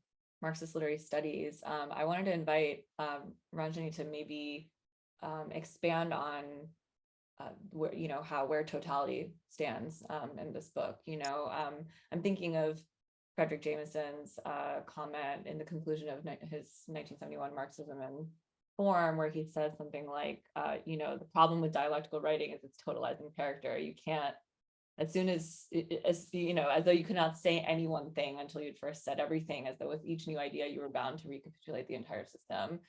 Marxist literary studies, I wanted to invite Ronjaunee to maybe expand on where totality stands in this book. I'm thinking of Frederick Jameson's comment in the conclusion of his 1971 Marxism and Form, where he says something like, the problem with dialectical writing is its totalizing character. You can't, as soon as though you could not say any one thing until you'd first said everything, as though with each new idea you were bound to recapitulate the entire system.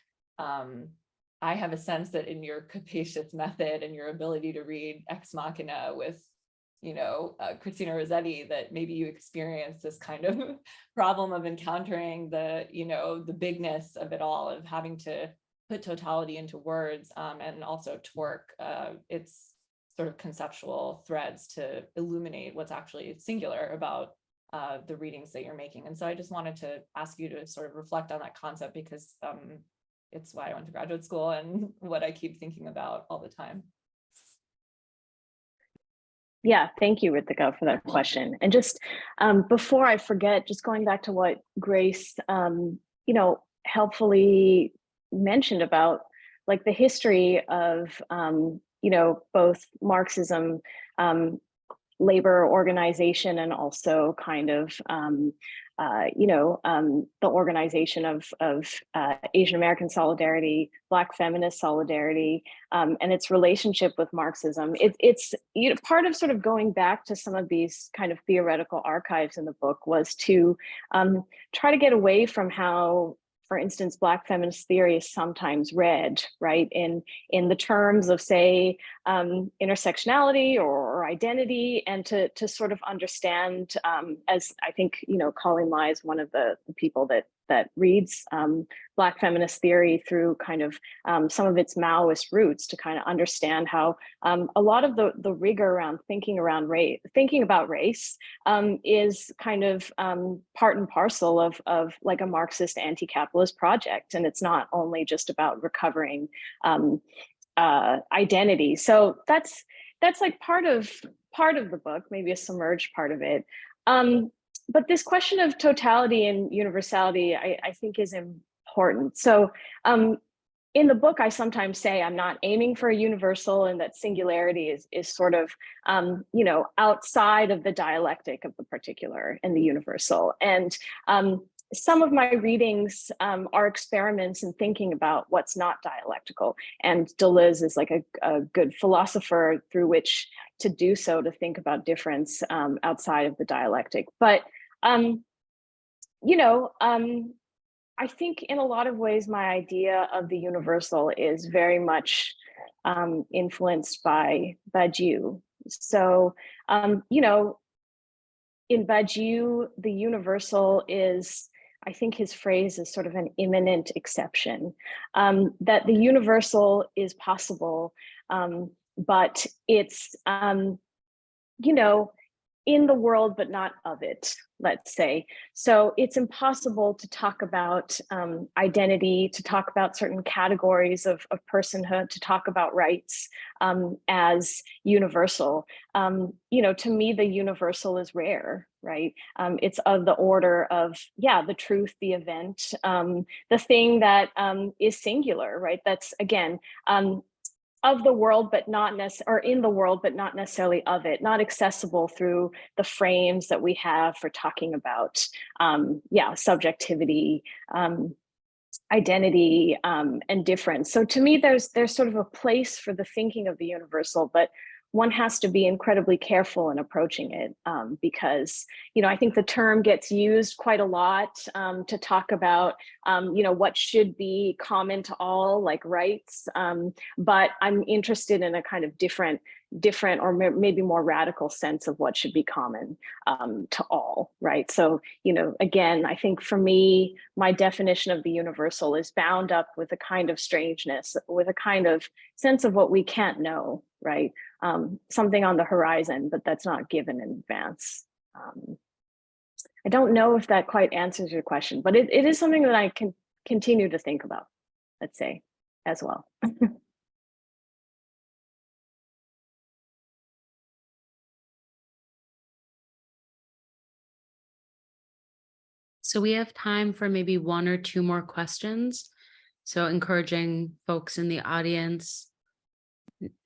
I have a sense that in your capacious method and your ability to read Ex Machina with, Cristina Rossetti, that maybe you experience this kind of problem of encountering the bigness of it all, of having to put totality into words, and also to work its sort of conceptual threads to illuminate what's actually singular about the readings that you're making. And so I just wanted to ask you to sort of reflect on that concept, because it's why I went to graduate school and what I keep thinking about all the time. Yeah, thank you, Rithika, for that question. And just before I forget, just going back to what Grace, helpfully mentioned about like the history of, both Marxism, labor organization, and also kind of, the organization of Asian American solidarity, Black feminist solidarity, and its relationship with Marxism. It's part of sort of going back to some of these kind of theoretical archives in the book was to try to get away from how, for instance, Black feminist theory is sometimes read, right, in the terms of, say, intersectionality or identity, and to sort of understand, as I think, Colleen Lai is one of the people that that reads Black feminist theory through kind of some of its Maoist roots to kind of understand how a lot of the rigor around thinking about race is kind of part and parcel of like a Marxist anti-capitalist project, and it's not only just about recovering identity. So that's like part of the book, maybe a submerged part of it. But this question of totality and universality, I think, is important. So in the book, I sometimes say I'm not aiming for a universal, and that singularity is sort of, you know, outside of the dialectic of the particular and the universal. And some of my readings are experiments in thinking about what's not dialectical. And Deleuze is like a good philosopher through which to do so, to think about difference outside of the dialectic. But, you know, I think in a lot of ways, my idea of the universal is very much influenced by Badiou. So, you know, in Badiou, the universal is, I think his phrase is sort of an imminent exception, that the universal is possible, but it's, you know, in the world, but not of it, let's say. So it's impossible to talk about identity, to talk about certain categories of personhood, to talk about rights as universal. You know, to me, the universal is rare, right? It's of the order of, yeah, the truth, the event, the thing that is singular, right? That's, again, of the world, but not necessarily, or in the world, but not necessarily of it, not accessible through the frames that we have for talking about, yeah, subjectivity, identity, and difference. So to me, there's sort of a place for the thinking of the universal, but one has to be incredibly careful in approaching it, because, you know, I think the term gets used quite a lot to talk about, you know, what should be common to all, like rights. But I'm interested in a kind of different or maybe more radical sense of what should be common to all, right? So, you know, again, I think for me, my definition of the universal is bound up with a kind of strangeness, with a kind of sense of what we can't know, right? Something on the horizon, but that's not given in advance. I don't know if that quite answers your question, but it is something that I can continue to think about, let's say, as well. So we have time for maybe one or two more questions. So encouraging folks in the audience,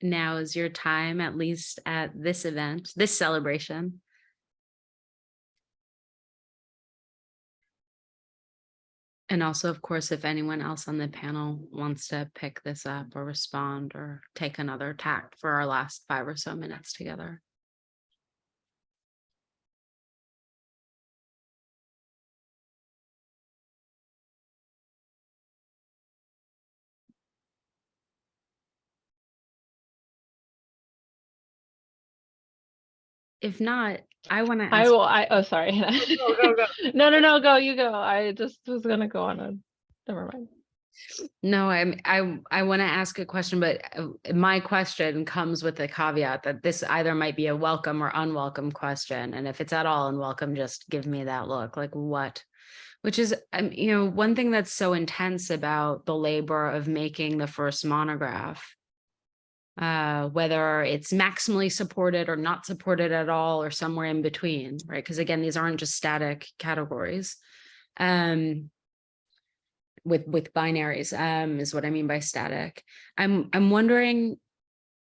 now is your time, at least at this event, this celebration. And also, of course, if anyone else on the panel wants to pick this up or respond or take another tack for our last 5 or so minutes together. If not, I want to ask. Oh, sorry. Go. No, go, you go. I just was gonna go on a, never mind. No, I want to ask a question, but my question comes with the caveat that this either might be a welcome or unwelcome question. And if it's at all unwelcome, just give me that look, like what? Which is, you know, one thing that's so intense about the labor of making the first monograph, whether it's maximally supported or not supported at all, or somewhere in between, right? Because again, these aren't just static categories. With binaries, is what I mean by static. I'm wondering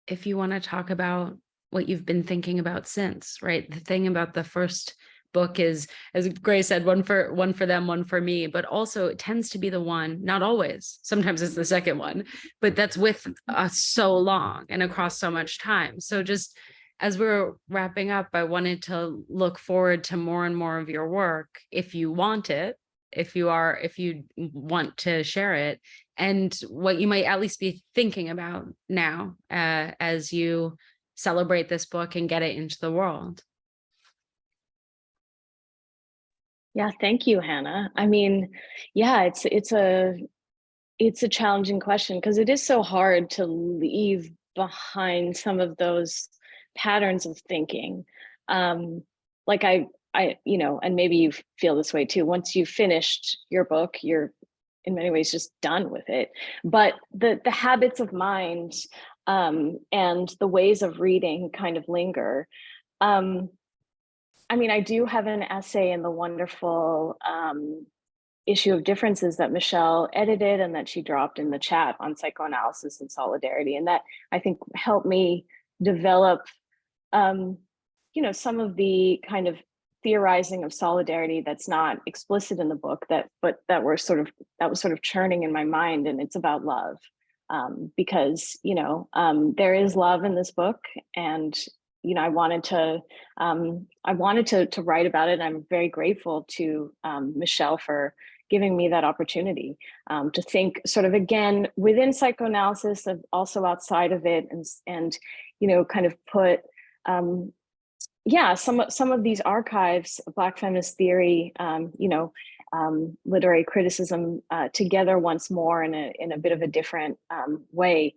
if you want to talk about what you've been thinking about since, right? The thing about the first book is, as Gray said, one for them, one for me, but also it tends to be the one, not always, sometimes it's the second one, but that's with us so long and across so much time. So just as we're wrapping up, I wanted to look forward to more and more of your work, if you want it, if you want to share it, and what you might at least be thinking about now as you celebrate this book and get it into the world. Yeah, thank you, Hannah. I mean, yeah, it's a challenging question because it is so hard to leave behind some of those patterns of thinking. Like and maybe you feel this way too. Once you've finished your book, you're in many ways just done with it. But the habits of mind and the ways of reading kind of linger. I mean, I do have an essay in the wonderful issue of Differences that Michelle edited and that she dropped in the chat on psychoanalysis and solidarity. And that I think helped me develop, some of the kind of theorizing of solidarity that's not explicit in the book, that was sort of churning in my mind. And it's about love, because there is love in this book, and I wanted to write about it. And I'm very grateful to Michelle for giving me that opportunity to think sort of again within psychoanalysis, and also outside of it, and kind of put some of these archives, Black feminist theory, literary criticism together once more in a bit of a different way.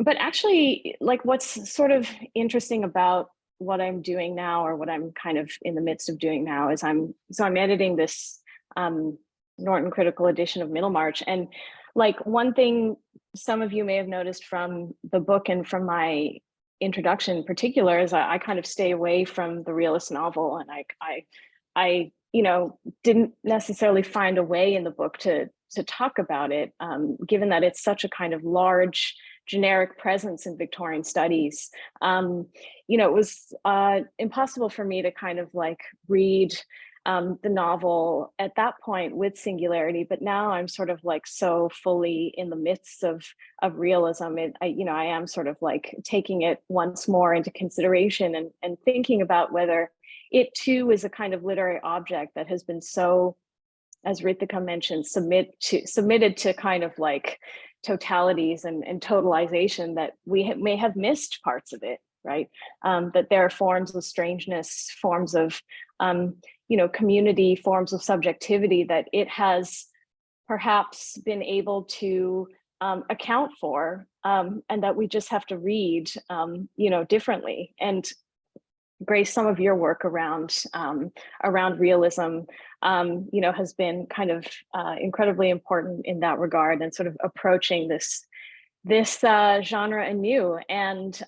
But actually, like, what's sort of interesting about what I'm doing now, or what I'm kind of in the midst of doing now, is I'm editing this Norton critical edition of Middlemarch. And like, one thing some of you may have noticed from the book and from my introduction in particular is I kind of stay away from the realist novel, and I didn't necessarily find a way in the book to talk about it, given that it's such a kind of large generic presence in Victorian studies. It was impossible for me to kind of like read the novel at that point with Singularity, but now I'm sort of like so fully in the midst of realism. I am sort of like taking it once more into consideration, and thinking about whether it too is a kind of literary object that has been so, as Rithika mentioned, submitted to kind of like totalities and totalization, that we may have missed parts of it, right? That there are forms of strangeness, forms of community, forms of subjectivity that it has perhaps been able to account for, and that we just have to read differently. And Grace, some of your work around realism has been kind of incredibly important in that regard, and sort of approaching this genre anew. And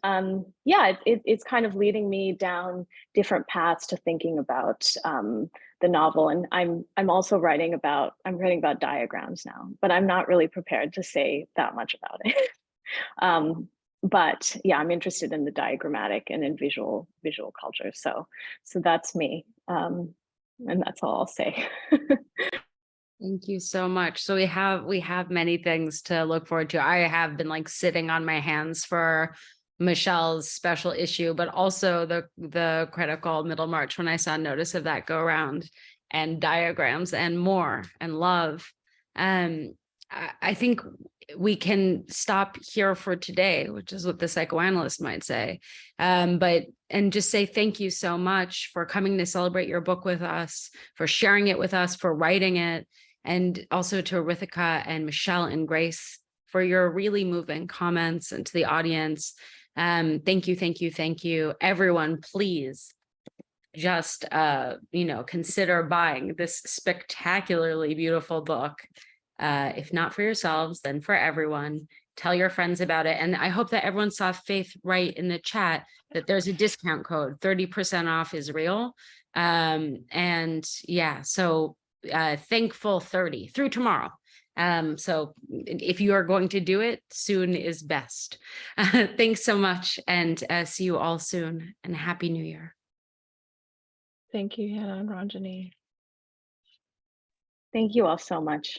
it's kind of leading me down different paths to thinking about the novel. And I'm also writing about diagrams now, but I'm not really prepared to say that much about it. But yeah, I'm interested in the diagrammatic and in visual culture. So that's me. And that's all I'll say. Thank you so much. So we have many things to look forward to. I have been like sitting on my hands for Michelle's special issue, but also the critical Middlemarch, when I saw notice of that go around, and diagrams and more, and love. I think we can stop here for today, which is what the psychoanalyst might say. And just say thank you so much for coming to celebrate your book with us, for sharing it with us, for writing it, and also to Rithika and Michelle and Grace for your really moving comments, and to the audience. Thank you. Everyone, please just consider buying this spectacularly beautiful book. If not for yourselves, then for everyone. Tell your friends about it. And I hope that everyone saw Faith write in the chat that there's a discount code, 30% off is real. So Thankful 30 through tomorrow. So if you are going to do it, soon is best. Thanks so much, and see you all soon, and Happy New Year. Thank you, Hannah and Ronjaunee. Thank you all so much.